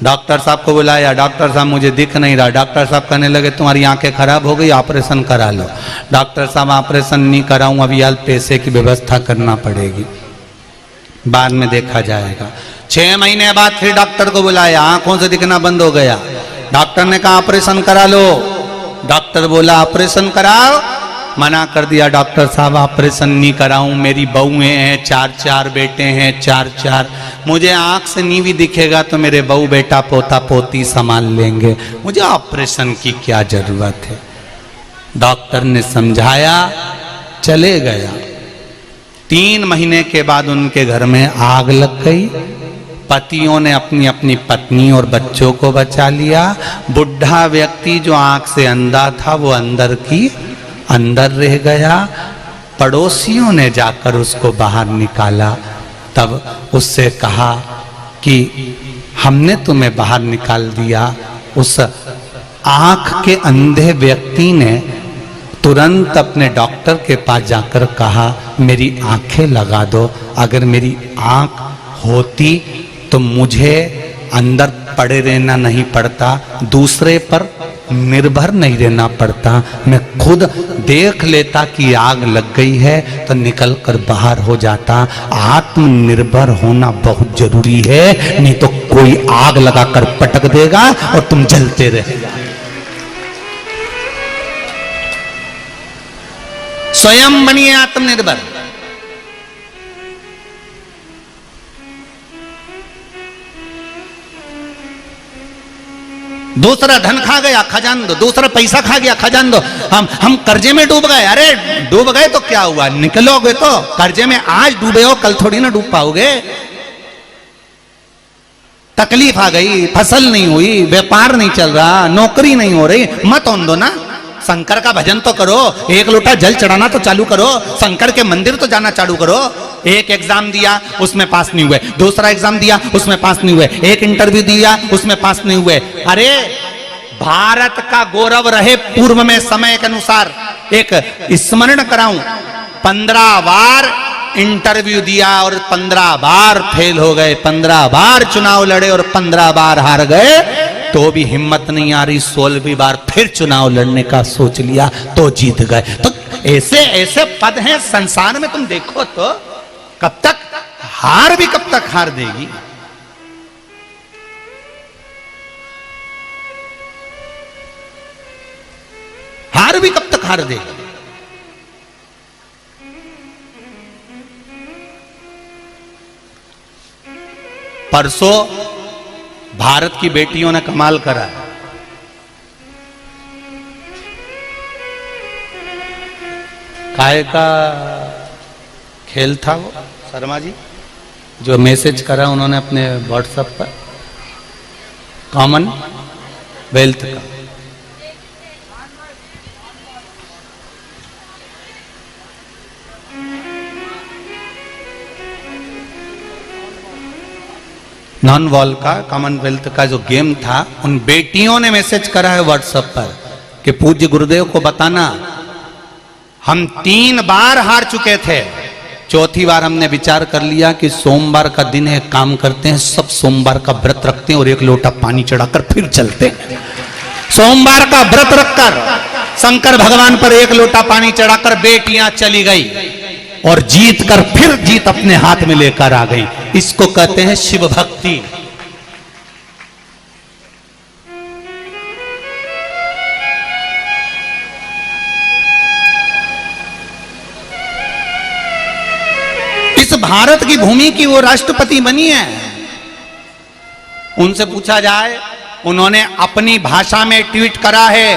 डॉक्टर साहब को बुलाया, डॉक्टर साहब मुझे दिख नहीं रहा। डॉक्टर साहब कहने लगे तुम्हारी आंखें खराब हो गई, ऑपरेशन करा लो। डॉक्टर साहब ऑपरेशन नहीं कराऊं, अभी यार पैसे की व्यवस्था करना पड़ेगी, बाद में देखा जाएगा। 6 महीने बाद फिर डॉक्टर को बुलाया, आंखों से दिखना बंद हो गया। डॉक्टर ने कहा ऑपरेशन करा लो। डॉक्टर बोला ऑपरेशन कराओ, मना कर दिया। डॉक्टर साहब ऑपरेशन नहीं कराऊं, मेरी बहुएं हैं, 4 बेटे हैं, 4 मुझे आंख से नहीं भी दिखेगा तो मेरे बहू बेटा पोता पोती संभाल लेंगे, मुझे ऑपरेशन की क्या जरूरत है। डॉक्टर ने समझाया, चले गया। 3 महीने के बाद उनके घर में आग लग गई। पतियों ने अपनी अपनी पत्नी और बच्चों को बचा लिया। बुढ़ा व्यक्ति जो आंख से अंधा था वो अंदर की अंदर रह गया। पड़ोसियों ने जाकर उसको बाहर निकाला। तब उससे कहा कि हमने तुम्हें बाहर निकाल दिया। उस आंख के अंधे व्यक्ति ने तुरंत अपने डॉक्टर के पास जाकर कहा, मेरी आंखें लगा दो। अगर मेरी आंख होती तो मुझे अंदर पड़े रहना नहीं पड़ता, दूसरे पर निर्भर नहीं रहना पड़ता। मैं खुद देख लेता कि आग लग गई है तो निकल कर बाहर हो जाता। आत्मनिर्भर होना बहुत जरूरी है, नहीं तो कोई आग लगाकर पटक देगा और तुम जलते रहेगा। स्वयं बनिए आत्मनिर्भर। दूसरा धन खा गया, खजान दो। दूसरा पैसा खा गया, खजान दो। हम कर्जे में डूब गए। अरे डूब गए तो क्या हुआ, निकलोगे तो। कर्जे में आज डूबे हो, कल थोड़ी ना डूब पाओगे। तकलीफ आ गई, फसल नहीं हुई, व्यापार नहीं चल रहा, नौकरी नहीं हो रही, मत ओन दो ना। शंकर का भजन तो करो, एक लोटा जल चढ़ाना तो चालू करो, शंकर के मंदिर तो जाना चालू करो। एक एग्जाम दिया उसमें पास नहीं हुए, दूसरा एग्जाम दिया उसमें पास नहीं हुए, एक इंटरव्यू दिया उसमें पास नहीं हुए। अरे भारत का गौरव रहे पूर्व में समय के अनुसार एक स्मरण कराऊं, 15 बार इंटरव्यू दिया और 15 बार फेल हो गए, 15 बार चुनाव लड़े और 15 बार हार गए, तो भी हिम्मत नहीं आ रही। 16वीं बार फिर चुनाव लड़ने का सोच लिया तो जीत गए। तो ऐसे ऐसे पद हैं संसार में, तुम देखो तो कब तक हार भी कब तक हार देगी। हार भी कब तक हार देगी। परसों भारत की बेटियों ने कमाल करा। काय का खेल था वो, शर्मा जी जो मैसेज करा उन्होंने अपने व्हाट्सएप पर, कॉमनवेल्थ का। नॉन वॉल का, कॉमनवेल्थ का जो गेम था, उन बेटियों ने मैसेज करा है व्हाट्सएप पर कि पूज्य गुरुदेव को बताना हम 3 बार हार चुके थे, 4थी बार हमने विचार कर लिया कि सोमवार का दिन है, काम करते हैं, सब सोमवार का व्रत रखते हैं और 1 लोटा पानी चढ़ाकर फिर चलते हैं। सोमवार का व्रत रखकर शंकर भगवान पर 1 लोटा पानी चढ़ाकर बेटियां चली गई और जीत कर फिर जीत अपने हाथ में लेकर आ गई। इसको कहते हैं शिव भक्ति। इस भारत की भूमि की वो राष्ट्रपति बनी है। उनसे पूछा जाए, उन्होंने अपनी भाषा में ट्वीट करा है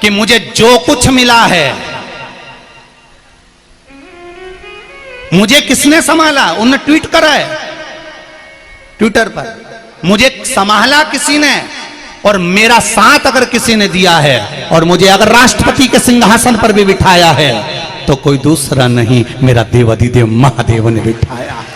कि मुझे जो कुछ मिला है, मुझे किसने संभाला, उन्होंने ट्वीट करा है ट्विटर पर, मुझे संभाला किसी ने और मेरा साथ अगर किसी ने दिया है और मुझे अगर राष्ट्रपति के सिंहासन पर भी बिठाया है तो कोई दूसरा नहीं, मेरा देवाधिदेव महादेव ने बिठाया है।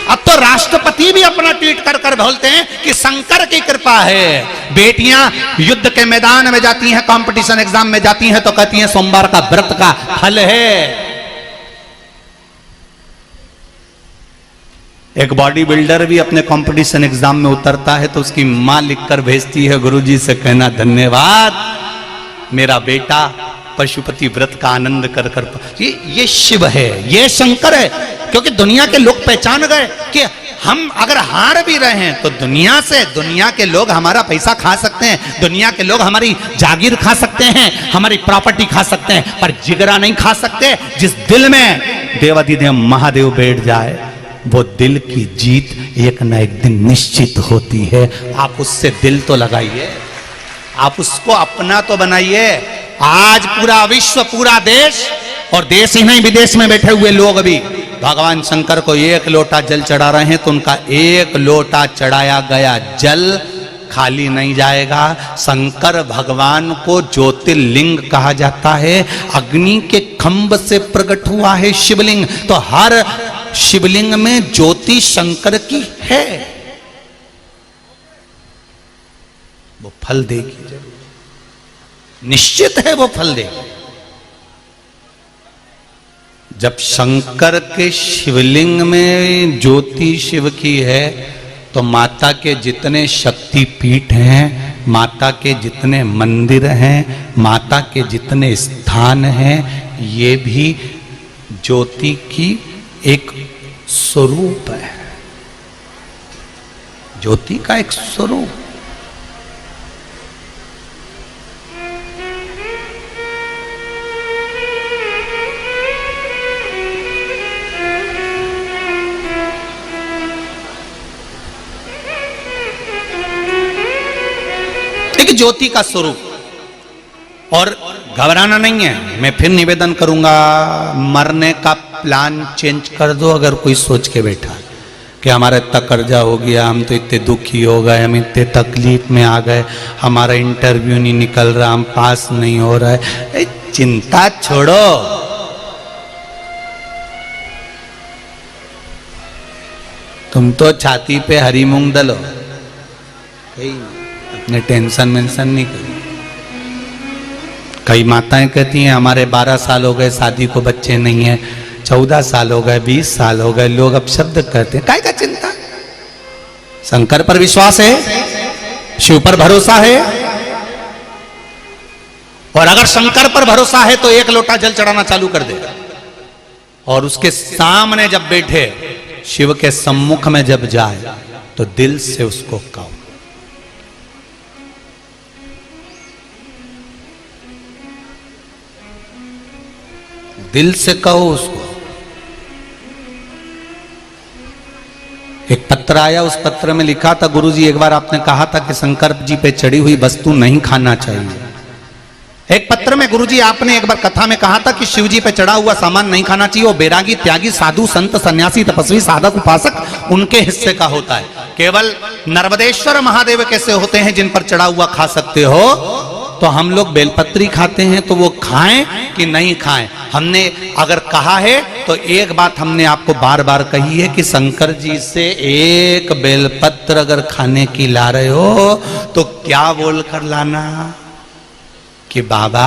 अब तो राष्ट्रपति भी अपना ट्वीट कर कर बोलते हैं कि शंकर की कृपा है। बेटियां युद्ध के मैदान में जाती हैं, कंपटीशन एग्जाम में जाती हैं तो कहती हैं सोमवार का व्रत का फल है। एक बॉडी बिल्डर भी अपने कंपटीशन एग्जाम में उतरता है तो उसकी मां लिखकर भेजती है, गुरुजी से कहना धन्यवाद, मेरा बेटा पशुपति व्रत का आनंद कर कर। ये शिव है, ये शंकर है। क्योंकि दुनिया के लोग पहचान गए कि हम अगर हार भी रहे हैं तो दुनिया के लोग हमारा पैसा खा सकते हैं, दुनिया के लोग हमारी जागीर खा सकते हैं, हमारी प्रॉपर्टी खा सकते हैं, पर जिगरा नहीं खा सकते। जिस दिल में देवाधिदेव महादेव बैठ जाए वो दिल की जीत एक न एक दिन निश्चित होती है। आप उससे दिल तो लगाइए, आप उसको अपना तो बनाइए। आज पूरा विश्व, पूरा देश, और देश ही नहीं विदेश में बैठे हुए लोग भी भगवान शंकर को 1 लोटा जल चढ़ा रहे हैं तो उनका 1 लोटा चढ़ाया गया जल खाली नहीं जाएगा। शंकर भगवान को ज्योतिर्लिंग कहा जाता है। अग्नि के खंभ से प्रकट हुआ है शिवलिंग, तो हर शिवलिंग में ज्योति शंकर की है, वो फल देगी जरूर, निश्चित है वो फल देगी। जब शंकर के शिवलिंग में ज्योति शिव की है तो माता के जितने शक्ति पीठ हैं, माता के जितने मंदिर हैं, माता के जितने स्थान हैं, ये भी ज्योति की एक स्वरूप है, ज्योति का एक स्वरूप। ज्योति का स्वरूप। और घबराना नहीं है, मैं फिर निवेदन करूंगा, मरने का प्लान चेंज कर दो। अगर कोई सोच के बैठा कि हमारा इतना कर्जा हो गया, हम तो इतने दुखी हो गए, हम इतने तकलीफ में आ गए, हमारा इंटरव्यू नहीं निकल रहा, हम पास नहीं हो रहा है, चिंता छोड़ो। तुम तो छाती पे हरी मूंग दलो, अपने टेंशन मेंशन नहीं करो। कई माताएं कहती हैं हमारे 12 साल हो गए शादी को, बच्चे नहीं है, 14 साल हो गए, 20 साल हो गए, लोग अब शब्द कहते हैं, काय का चिंता। शंकर पर विश्वास है, शिव पर भरोसा है, और अगर शंकर पर भरोसा है तो एक लोटा जल चढ़ाना चालू कर दे, और उसके सामने जब बैठे, शिव के सम्मुख में जब जाए तो दिल से उसको कहो, दिल से कहो उसको। एक पत्र आया, उस पत्र में लिखा था, गुरुजी एक बार आपने कहा था कि शंकर जी पे चढ़ी हुई वस्तु नहीं खाना चाहिए। एक पत्र में गुरुजी आपने एक बार कथा में कहा था कि शिव जी पे चढ़ा हुआ सामान नहीं खाना चाहिए, वो बैरागी, त्यागी, साधु, संत, सन्यासी, तपस्वी, साधक, उपासक, उनके हिस्से का होता है। केवल नर्मदेश्वर महादेव कैसे होते हैं जिन पर चढ़ा हुआ खा सकते हो, तो हम लोग बेलपत्री खाते हैं, तो वो खाएं कि नहीं खाएं। हमने अगर कहा है तो एक बात हमने आपको बार बार कही है कि शंकर जी से एक बेलपत्र अगर खाने की ला रहे हो तो क्या बोल कर लाना कि बाबा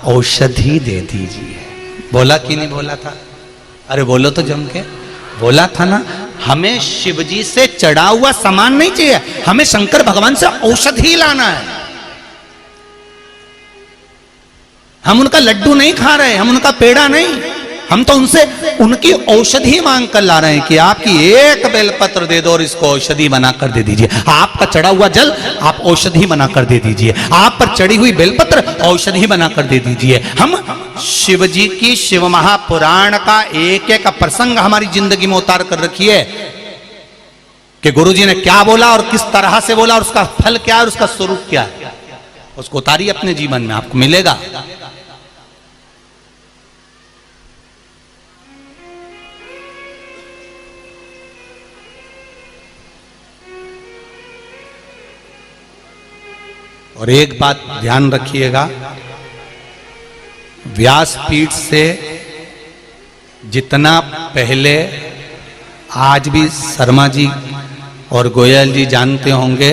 औषधि दे दीजिए। बोला कि नहीं बोला था? अरे बोलो तो जम के, बोला था ना। हमें शिवजी से चढ़ा हुआ सामान नहीं चाहिए, हमें शंकर भगवान से औषधि लाना है। हम उनका लड्डू नहीं खा रहे, हम उनका पेड़ा नहीं, हम तो उनसे उनकी औषधि मांग कर ला रहे हैं कि आपकी एक बेलपत्र दे दो और इसको औषधि बनाकर दे दीजिए। आपका चढ़ा हुआ जल आप औषधि बनाकर दे दीजिए, आप पर चढ़ी हुई बेलपत्र औषधि बनाकर दे दीजिए। हम शिव जी की शिव महापुराण का एक एक प्रसंग हमारी जिंदगी में उतार कर रखिए कि गुरु जी ने क्या बोला और किस तरह से बोला और उसका फल क्या है और उसका स्वरूप क्या है, उसको उतारिए अपने जीवन में, आपको मिलेगा। और एक बात ध्यान रखिएगा, व्यासपीठ से जितना पहले, आज भी शर्मा जी और गोयल जी जानते होंगे,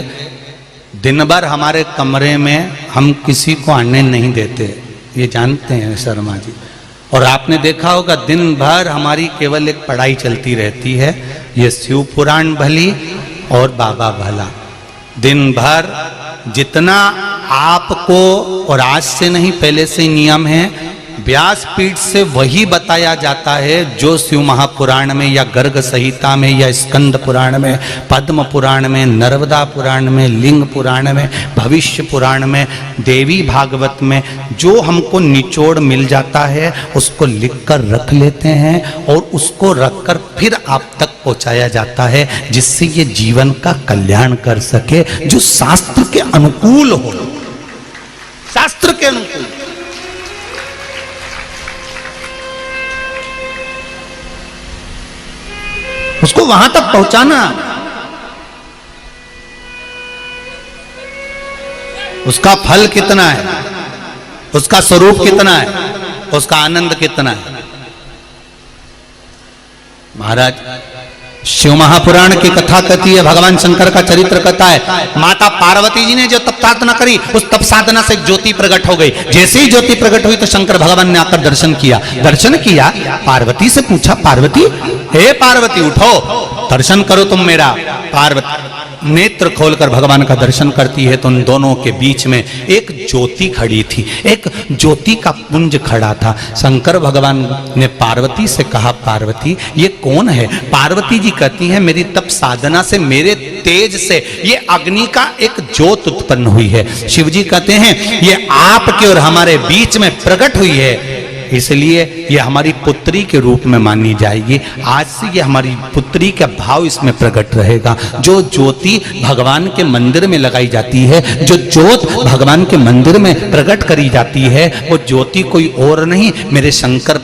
दिन भर हमारे कमरे में हम किसी को आने नहीं देते, ये जानते हैं शर्मा जी। और आपने देखा होगा दिन भर हमारी केवल एक पढ़ाई चलती रहती है, ये शिव पुराण भली और बाबा भला। दिन भर जितना आपको, और आज से नहीं पहले से नियम है, व्यासपीठ से वही बताया जाता है जो शिव महापुराण में या गर्ग संहिता में या स्कंद पुराण में, पद्म पुराण में, नर्मदा पुराण में, लिंग पुराण में, भविष्य पुराण में, देवी भागवत में जो हमको निचोड़ मिल जाता है उसको लिख कर रख लेते हैं और उसको रखकर फिर आप तक पहुंचाया जाता है, जिससे ये जीवन का कल्याण कर सके, जो शास्त्र के अनुकूल हो, शास्त्र के अनुकूल। उसको वहां तक पहुंचाना। उसका फल कितना है, उसका स्वरूप कितना है, उसका आनंद कितना है। महाराज शिव महापुराण की कथा कहती है, भगवान शंकर का चरित्र कथा है। माता पार्वती जी ने जो तप साधना करी, उस तप साधना से ज्योति प्रकट हो गई। जैसे ही ज्योति प्रकट हुई तो शंकर भगवान ने आकर दर्शन किया। दर्शन किया, पार्वती से पूछा, पार्वती, हे पार्वती उठो, दर्शन करो तुम मेरा। पार्वती नेत्र खोलकर भगवान का दर्शन करती है तो उन दोनों के बीच में एक ज्योति खड़ी थी, एक ज्योति का पुंज खड़ा था। शंकर भगवान ने पार्वती से कहा, पार्वती ये कौन है? पार्वती जी कहती हैं, मेरी तप साधना से, मेरे तेज से ये अग्नि का एक ज्योत उत्पन्न हुई है। शिव जी कहते हैं, ये आपके और हमारे बीच में प्रकट हुई है, इसलिए ये हमारी पुत्री के रूप में मानी जाएगी। आज से ये हमारी पुत्री का भाव इसमें प्रकट रहेगा। जो ज्योति भगवान के मंदिर में लगाई जाती है, जो ज्योत भगवान के मंदिर में प्रकट करी जाती है, वो ज्योति कोई और नहीं, मेरे शंकर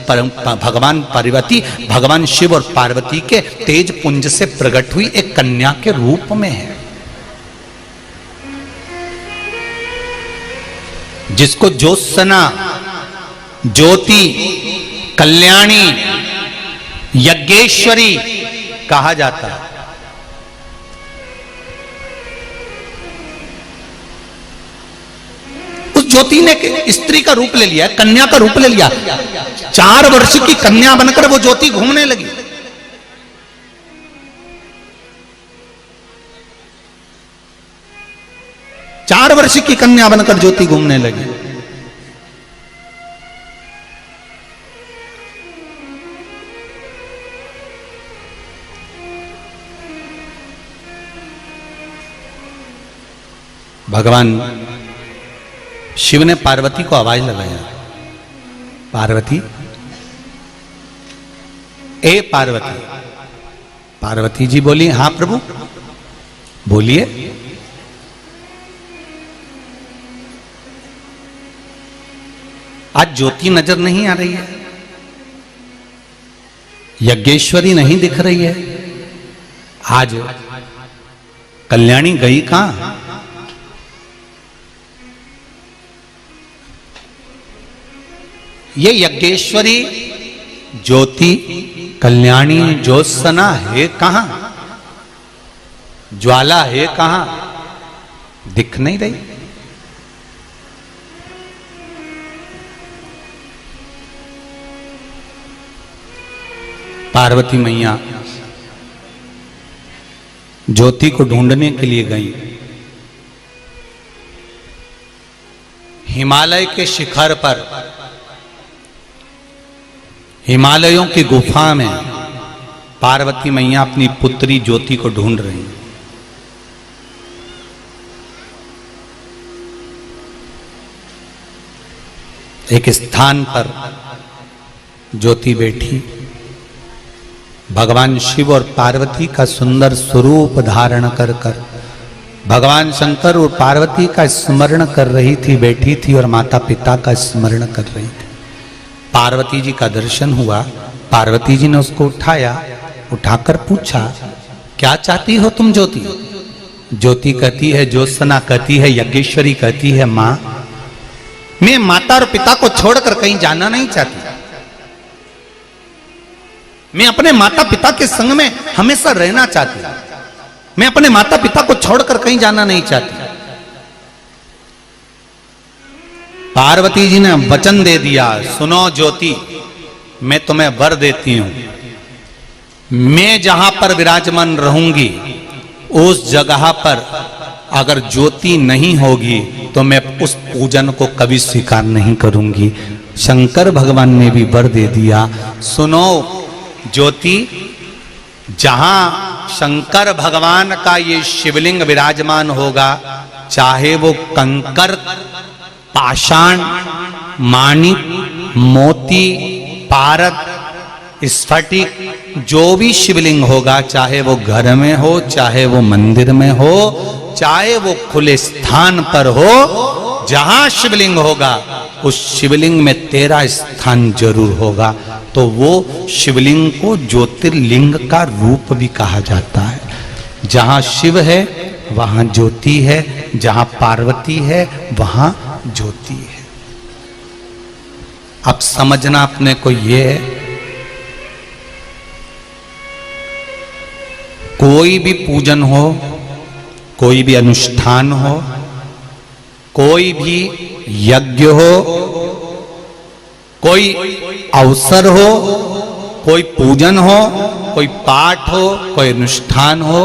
भगवान पार्वती, भगवान शिव और पार्वती के तेज पुंज से प्रकट हुई एक कन्या के रूप में है। जिसको ज्योत्सना, ज्योति, कल्याणी, यज्ञेश्वरी कहा जाता है। उस ज्योति ने स्त्री का रूप ले लिया, कन्या का रूप ले लिया। 4 वर्ष की कन्या बनकर वो ज्योति घूमने लगी। चार वर्ष की कन्या बनकर ज्योति घूमने लगी। भगवान शिव ने पार्वती को आवाज लगाया, पार्वती, ए पार्वती। पार्वती जी बोली, हां प्रभु बोलिए। आज ज्योति नजर नहीं आ रही है, यज्ञेश्वरी नहीं दिख रही है, आज कल्याणी गई कहां? ये यज्ञेश्वरी, ज्योति, कल्याणी, ज्योत्सना है कहां? ज्वाला है कहां? दिख नहीं रही। पार्वती मैया ज्योति को ढूंढने के लिए गई। हिमालय के शिखर पर, हिमालयों की गुफा में पार्वती मैया अपनी पुत्री ज्योति को ढूंढ रही। एक स्थान पर ज्योति बैठी, भगवान शिव और पार्वती का सुंदर स्वरूप धारण कर कर भगवान शंकर और पार्वती का स्मरण कर रही थी, बैठी थी और माता पिता का स्मरण कर रही थी। पार्वती जी का दर्शन हुआ। पार्वती जी ने उसको उठाया, उठाकर पूछा, क्या चाहती हो तुम ज्योति? ज्योति कहती है, ज्योत्सना कहती है, यज्ञेश्वरी कहती है, मां मैं माता और पिता को छोड़कर कहीं जाना नहीं चाहती। मैं अपने माता पिता के संग में हमेशा रहना चाहती हूं। मैं अपने माता पिता को छोड़कर कहीं जाना नहीं चाहती। पार्वती जी ने वचन दे दिया, सुनो ज्योति, मैं तुम्हें वर देती हूं, मैं जहां पर विराजमान रहूंगी उस जगह पर अगर ज्योति नहीं होगी तो मैं उस पूजन को कभी स्वीकार नहीं करूंगी। शंकर भगवान ने भी वर दे दिया, सुनो ज्योति, जहां शंकर भगवान का ये शिवलिंग विराजमान होगा, चाहे वो कंकर, पाषाण, माणिक, मोती, पारद, स्फटिक, जो भी शिवलिंग होगा, चाहे वो घर में हो, चाहे वो मंदिर में हो, चाहे वो खुले स्थान पर हो, जहां शिवलिंग होगा उस शिवलिंग में तेरा स्थान जरूर होगा। तो वो शिवलिंग को ज्योतिर्लिंग का रूप भी कहा जाता है। जहां शिव है वहां ज्योति है, जहां पार्वती है वहां ज्योति है। अब समझना अपने को ये है, कोई भी पूजन हो, कोई भी अनुष्ठान हो, कोई भी यज्ञ हो, कोई अवसर हो, कोई पूजन हो, कोई पाठ हो, कोई अनुष्ठान हो,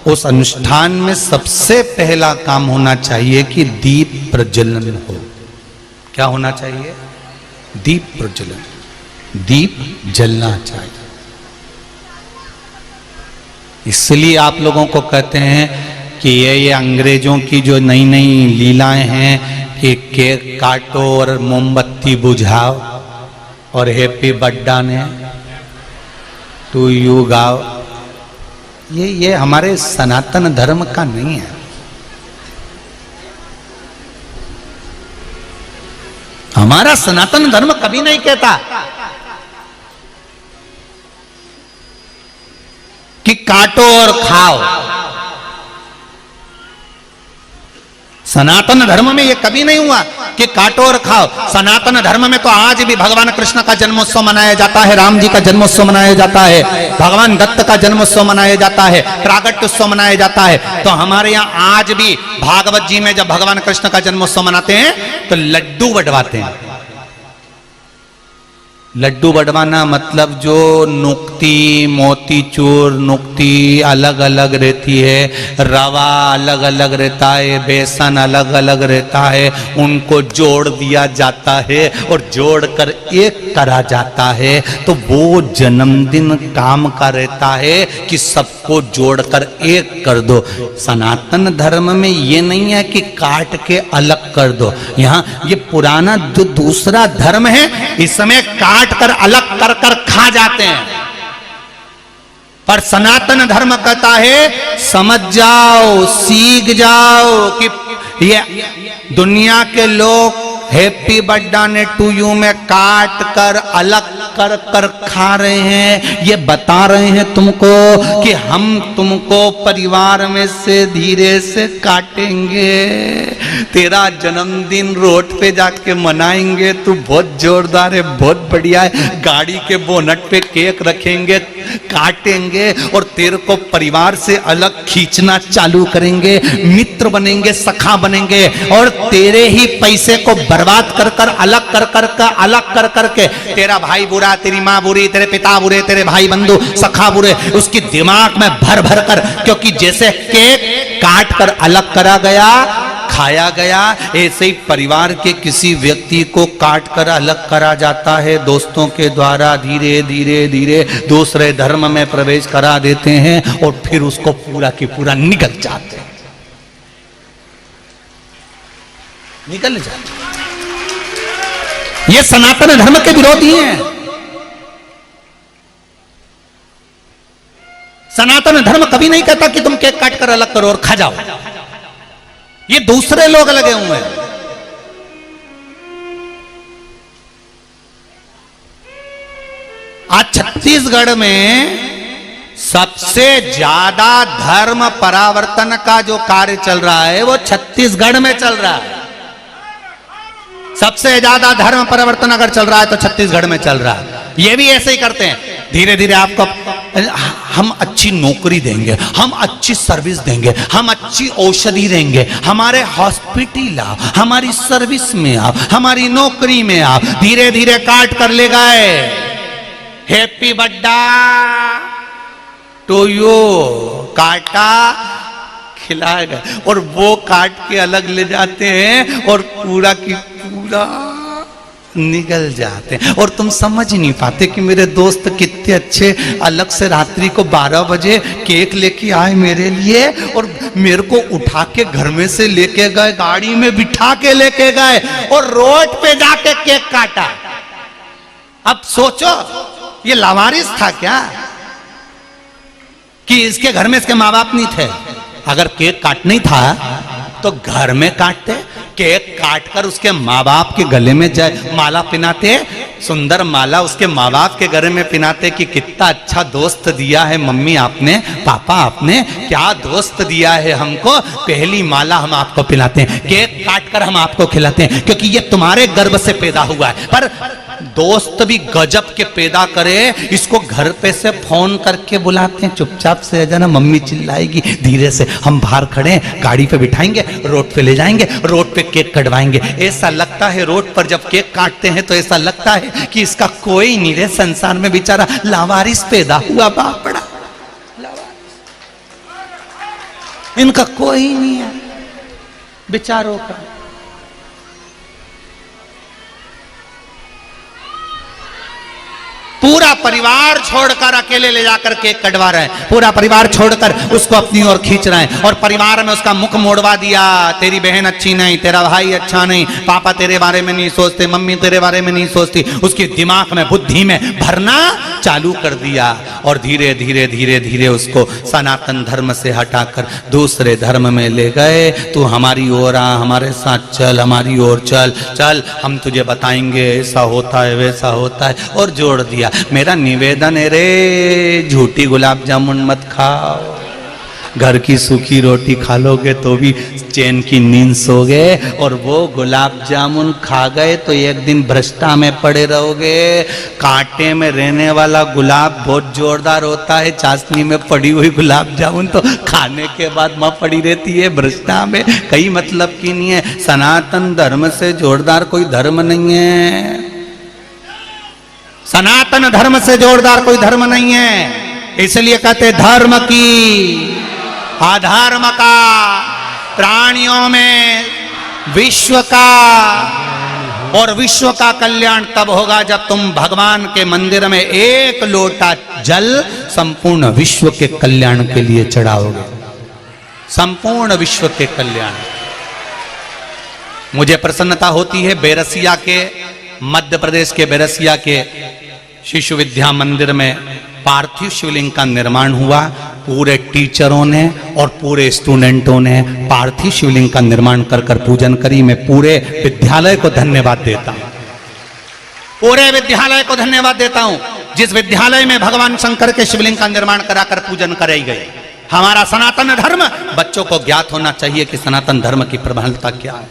उस अनुष्ठान में सबसे पहला काम होना चाहिए कि दीप प्रज्वलन हो। क्या होना चाहिए? दीप प्रज्वलन, दीप जलना चाहिए। इसलिए आप लोगों को कहते हैं कि ये अंग्रेजों की जो नई नई लीलाएं हैं कि केक काटो और मोमबत्ती बुझाओ और हैप्पी बर्थडे ने टू यू गाओ, ये हमारे सनातन धर्म का नहीं है। हमारा सनातन धर्म कभी नहीं कहता कि काटो और खाओ। सनातन धर्म में यह कभी नहीं हुआ कि काटो और खाओ। सनातन धर्म में तो आज भी भगवान कृष्ण का जन्मोत्सव मनाया जाता है, राम जी का जन्मोत्सव मनाया जाता है, भगवान दत्त का जन्मोत्सव मनाया जाता है, प्रागट्य उत्सव मनाया जाता है। तो हमारे यहाँ आज भी भागवत जी में जब भगवान कृष्ण का जन्मोत्सव मनाते हैं तो लड्डू बंटवाते हैं। लड्डू बंटवाना मतलब जो नुक्ती, मोतीचूर नुक्ती अलग अलग रहती है, रवा अलग अलग रहता है, बेसन अलग अलग रहता है, उनको जोड़ दिया जाता है और जोड़कर एक करा जाता है। तो वो जन्मदिन काम का रहता है कि सबको जोड़कर एक कर दो। सनातन धर्म में ये नहीं है कि काट के अलग कर दो। यहाँ ये पुराना जो दूसरा धर्म है इसमें काट कर अलग कर कर खा जाते हैं, पर सनातन धर्म कहता है समझ जाओ, सीख जाओ कि ये दुनिया के लोग हैप्पी बर्थडे ने टू यू में काट कर अलग कर कर खा रहे हैं। ये बता रहे हैं तुमको कि हम तुमको परिवार में से धीरे से काटेंगे, तेरा जन्मदिन रोड पे जाके मनाएंगे, तू बहुत जोरदार है, बहुत बढ़िया है, गाड़ी के बोनट पे केक रखेंगे, काटेंगे और तेरे को परिवार से अलग खींचना चालू करेंगे, मित्र बनेंगे, सखा बनेंगे और तेरे ही पैसे को बर्बाद कर कर अलग कर करके तेरा भाई बुरा, तेरी माँ बुरी, तेरे पिता बुरे, तेरे भाई बंधु सखा बुरे, उसकी दिमाग में भर भर कर, क्योंकि जैसे केक काट कर अलग करा गया, खाया गया, ऐसे ही परिवार के किसी व्यक्ति को काट कर अलग करा जाता है, दोस्तों के द्वारा धीरे धीरे धीरे दूसरे धर्म में प्रवेश करा देते हैं और फिर उसको पूरा की पूरा निकल जाते हैं, निकल जाते हैं। ये सनातन धर्म के विरोधी हैं। सनातन धर्म कभी नहीं कहता कि तुम केक काट कर अलग करो और खा जाओ, ये दूसरे लोग लगे हुए हैं। आज छत्तीसगढ़ में सबसे ज्यादा धर्म परावर्तन का जो कार्य चल रहा है वो छत्तीसगढ़ में चल रहा है। सबसे ज्यादा धर्म परिवर्तन अगर चल रहा है तो छत्तीसगढ़ में चल रहा है। ये भी ऐसे ही करते हैं, धीरे धीरे आपको हम अच्छी नौकरी देंगे, हम अच्छी सर्विस देंगे, हम अच्छी औषधि देंगे, हमारे हॉस्पिटल आओ, हमारी सर्विस में आओ, हमारी नौकरी में आओ, धीरे धीरे काट कर ले गए हैप्पी बर्थडे टू यू, काटा खिलाए गए और वो काट के अलग ले जाते हैं और पूरा की पूरा निकल जाते हैं। और तुम समझ ही नहीं पाते कि मेरे दोस्त कितने अच्छे, अलग से रात्रि को 12 बजे केक लेके आए मेरे लिए और मेरे को उठा के घर में से लेके गए, गाड़ी में बिठा के लेके गए और रोड पे जाके केक काटा। अब सोचो ये लावारिस था क्या कि इसके घर में इसके माँ बाप नहीं थे? अगर केक काटना ही था तो घर में काटते, केक काटकर उसके माँ बाप के गले में माला पहनाते, सुंदर माला उसके माँ बाप के घर में पिनाते कि कितना अच्छा दोस्त दिया है मम्मी आपने, पापा आपने, क्या दोस्त दिया है हमको। पहली माला हम आपको पिलाते हैं, केक काट कर हम आपको खिलाते हैं, क्योंकि ये तुम्हारे गर्भ से पैदा हुआ है। पर दोस्त भी गजब के पैदा करे, इसको घर पे से फोन करके बुलाते हैं, चुपचाप से जाना, मम्मी चिल्लाएगी, धीरे से हम बाहर खड़े हैं, गाड़ी पे बिठाएंगे, रोड पे ले जाएंगे, रोड पे केक कटवाएंगे। ऐसा लगता है रोड पर जब केक काटते हैं तो ऐसा लगता है कि इसका कोई नहीं रहे संसार में, बेचारा लावारिस पैदा हुआ, बाप बड़ा इनका कोई नहीं है बेचारों का। पूरा परिवार छोड़कर अकेले ले जाकर केक कटवा रहे हैं, पूरा परिवार छोड़कर उसको अपनी ओर खींच रहे हैं, और परिवार में उसका मुख मोड़वा दिया, तेरी बहन अच्छी नहीं, तेरा भाई अच्छा नहीं, पापा तेरे बारे में नहीं सोचते, मम्मी तेरे बारे में नहीं सोचती, उसके दिमाग में बुद्धि में भरना चालू कर दिया। और धीरे धीरे धीरे धीरे उसको सनातन धर्म से हटाकर दूसरे धर्म में ले गए। तू हमारी ओर आ, हमारे साथ चल, हमारी ओर चल, चल हम तुझे बताएंगे ऐसा होता है वैसा होता है, और जोड़ दिया। मेरा निवेदन है रे, झूठी गुलाब जामुन मत खाओ, घर की सूखी रोटी खा लोगे तो भी चैन की नींद सोगे, और वो गुलाब जामुन खा गए तो एक दिन भ्रष्टा में पड़े रहोगे। कांटे में रहने वाला गुलाब बहुत जोरदार होता है, चाशनी में पड़ी हुई गुलाब जामुन तो खाने के बाद मां पड़ी रहती है भ्रष्टा में, कई मतलब की नहीं है। सनातन धर्म से जोरदार कोई धर्म नहीं है, सनातन धर्म से जोरदार कोई धर्म नहीं है। इसलिए कहते धर्म की अधर्म का, प्राणियों में विश्व का, और विश्व का कल्याण तब होगा जब तुम भगवान के मंदिर में एक लोटा जल संपूर्ण विश्व के कल्याण के लिए चढ़ाओगे, संपूर्ण विश्व के कल्याण। मुझे प्रसन्नता होती है, बेरसिया के, मध्य प्रदेश के बेरसिया के शिशु विद्या मंदिर में पार्थिव शिवलिंग का निर्माण हुआ। पूरे टीचरों ने और पूरे स्टूडेंटों ने पार्थिव शिवलिंग का निर्माण कर कर पूजन करी। मैं पूरे विद्यालय को धन्यवाद देता हूं, पूरे विद्यालय को धन्यवाद देता हूं, जिस विद्यालय में भगवान शंकर के शिवलिंग का निर्माण कराकर पूजन कराई गई। हमारा सनातन धर्म, बच्चों को ज्ञात होना चाहिए कि सनातन धर्म की प्रबलता क्या है,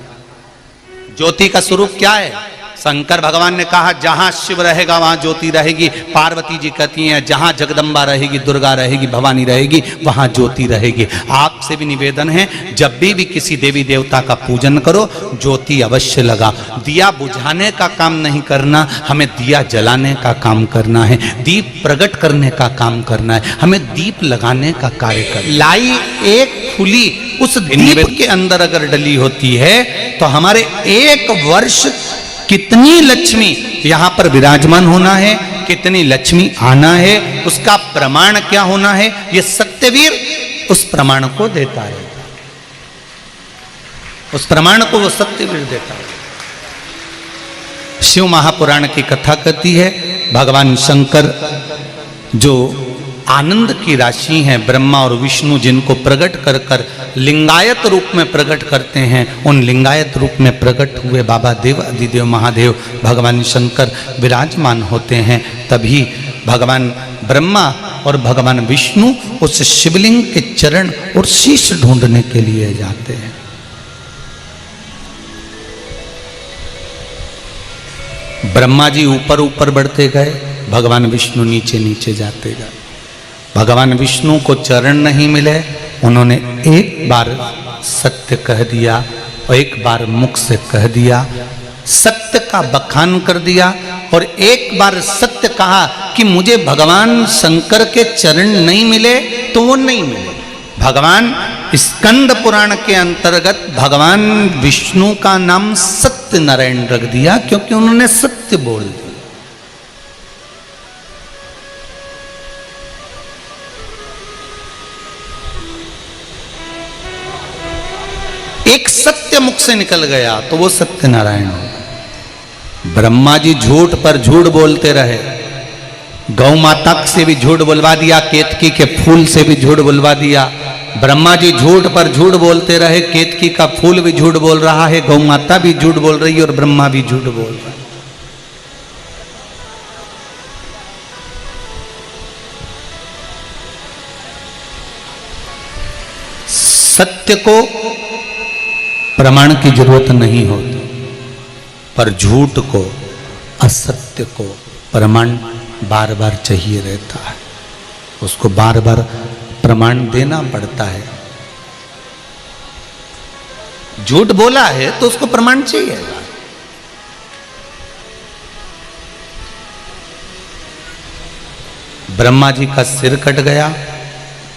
ज्योति का स्वरूप क्या है। शंकर भगवान ने कहा जहां शिव रहेगा वहां ज्योति रहेगी। पार्वती जी कहती हैं जहां जगदम्बा रहेगी, दुर्गा रहेगी, भवानी रहेगी, वहां ज्योति रहेगी। आपसे भी निवेदन है, जब भी किसी देवी देवता का पूजन करो, ज्योति अवश्य लगा। दिया बुझाने का काम नहीं करना, हमें दिया जलाने का काम करना है, दीप प्रकट करने का काम करना है, हमें दीप लगाने का कार्य करना। लाई एक फूली उस दीप के अंदर अगर डली होती है तो हमारे एक वर्ष कितनी लक्ष्मी यहां पर विराजमान होना है, कितनी लक्ष्मी आना है, उसका प्रमाण क्या होना है, ये सत्यवीर उस प्रमाण को देता है, उस प्रमाण को वो सत्यवीर देता है। शिव महापुराण की कथा कहती है, भगवान शंकर जो आनंद की राशि हैं, ब्रह्मा और विष्णु जिनको प्रकट कर कर लिंगायत रूप में प्रकट करते हैं, उन लिंगायत रूप में प्रकट हुए बाबा देव आदिदेव महादेव भगवान शंकर विराजमान होते हैं। तभी भगवान ब्रह्मा और भगवान विष्णु उस शिवलिंग के चरण और शीश ढूंढने के लिए जाते हैं। ब्रह्मा जी ऊपर ऊपर बढ़ते गए, भगवान विष्णु नीचे नीचे जाते गए। भगवान विष्णु को चरण नहीं मिले, उन्होंने एक बार सत्य कह दिया और एक बार मुख से कह दिया, सत्य का बखान कर दिया, और एक बार सत्य कहा कि मुझे भगवान शंकर के चरण नहीं मिले तो वो नहीं मिले। भगवान स्कंद पुराण के अंतर्गत भगवान विष्णु का नाम सत्य नारायण रख दिया, क्योंकि उन्होंने सत्य बोल दिया। एक सत्य मुख से निकल गया तो वो सत्य नारायण हो। ब्रह्मा जी झूठ पर झूठ बोलते रहे, गौ माता से भी झूठ बुलवा दिया, केतकी के फूल से भी झूठ बुलवा दिया। ब्रह्मा जी झूठ पर झूठ बोलते रहे, केतकी का फूल भी झूठ बोल रहा है, गौ माता भी झूठ बोल रही है और ब्रह्मा भी झूठ बोल रहा है। सत्य को प्रमाण की जरूरत नहीं होती, पर झूठ को, असत्य को प्रमाण बार बार चाहिए रहता है। उसको बार बार प्रमाण देना पड़ता है। झूठ बोला है तो उसको प्रमाण चाहिए। ब्रह्मा जी का सिर कट गया,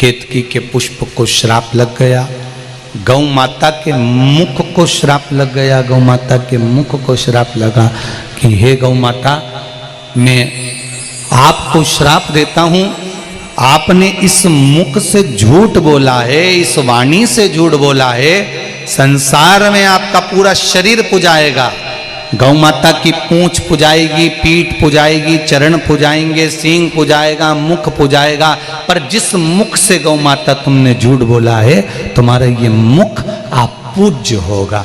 केतकी के पुष्प को श्राप लग गया, गौ माता के मुख को श्राप लग गया। गौ माता के मुख को श्राप लगा कि हे गौ माता, मैं आपको श्राप देता हूं, आपने इस मुख से झूठ बोला है, इस वाणी से झूठ बोला है, संसार में आपका पूरा शरीर पुजाएगा। गौ माता की पूंछ पुजाएगी, पीठ पुजाएगी, चरण पुजाएंगे, सींग पुजाएगा, मुख पुजाएगा, पर जिस मुख से गौ माता तुमने झूठ बोला है, तुम्हारा ये मुख आप पूज्य होगा।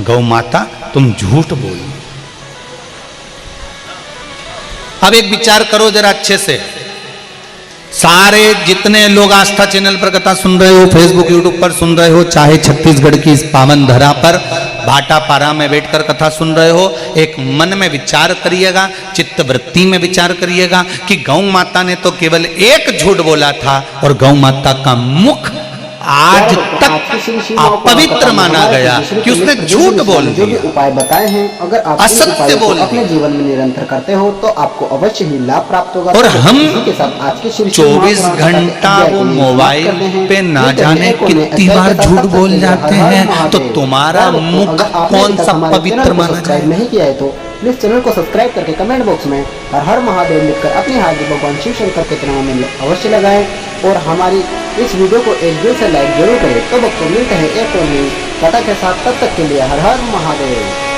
गौ माता तुम झूठ बोली। अब एक विचार करो जरा अच्छे से, सारे जितने लोग आस्था चैनल पर कथा सुन रहे हो, फेसबुक यूट्यूब पर सुन रहे हो, चाहे छत्तीसगढ़ की इस पावन धरा पर भाटापारा में बैठकर कथा सुन रहे हो, एक मन में विचार करिएगा, चित्त वृत्ति में विचार करिएगा कि गौ माता ने तो केवल एक झूठ बोला था और गौ माता का मुख आज तक अपवित्र माना गया कि उसने झूठ बोल दिया, उपाय बताए हैं, अगर आप असत्य बोल अपने जीवन में निरंतर करते हो तो आपको अवश्य ही लाभ प्राप्त होगा। और हम के साथ आज के 24 घंटा वो मोबाइल पे ना जाने कितनी बार झूठ बोल जाते हैं, तो तुम्हारा मुख कौन सा पवित्र माना जाए? नहीं किया है तो प्लीज चैनल को सब्सक्राइब करके कमेंट बॉक्स में हर हर महादेव लिखकर अपनी हाजिर भगवान शिव शंकर के नाम में अवश्य लगाएं और हमारी इस वीडियो को एक दिल से लाइक जरूर करें। तो भक्तों मिलते हैं एक और नई कथा के साथ, तब तक के लिए हर हर महादेव।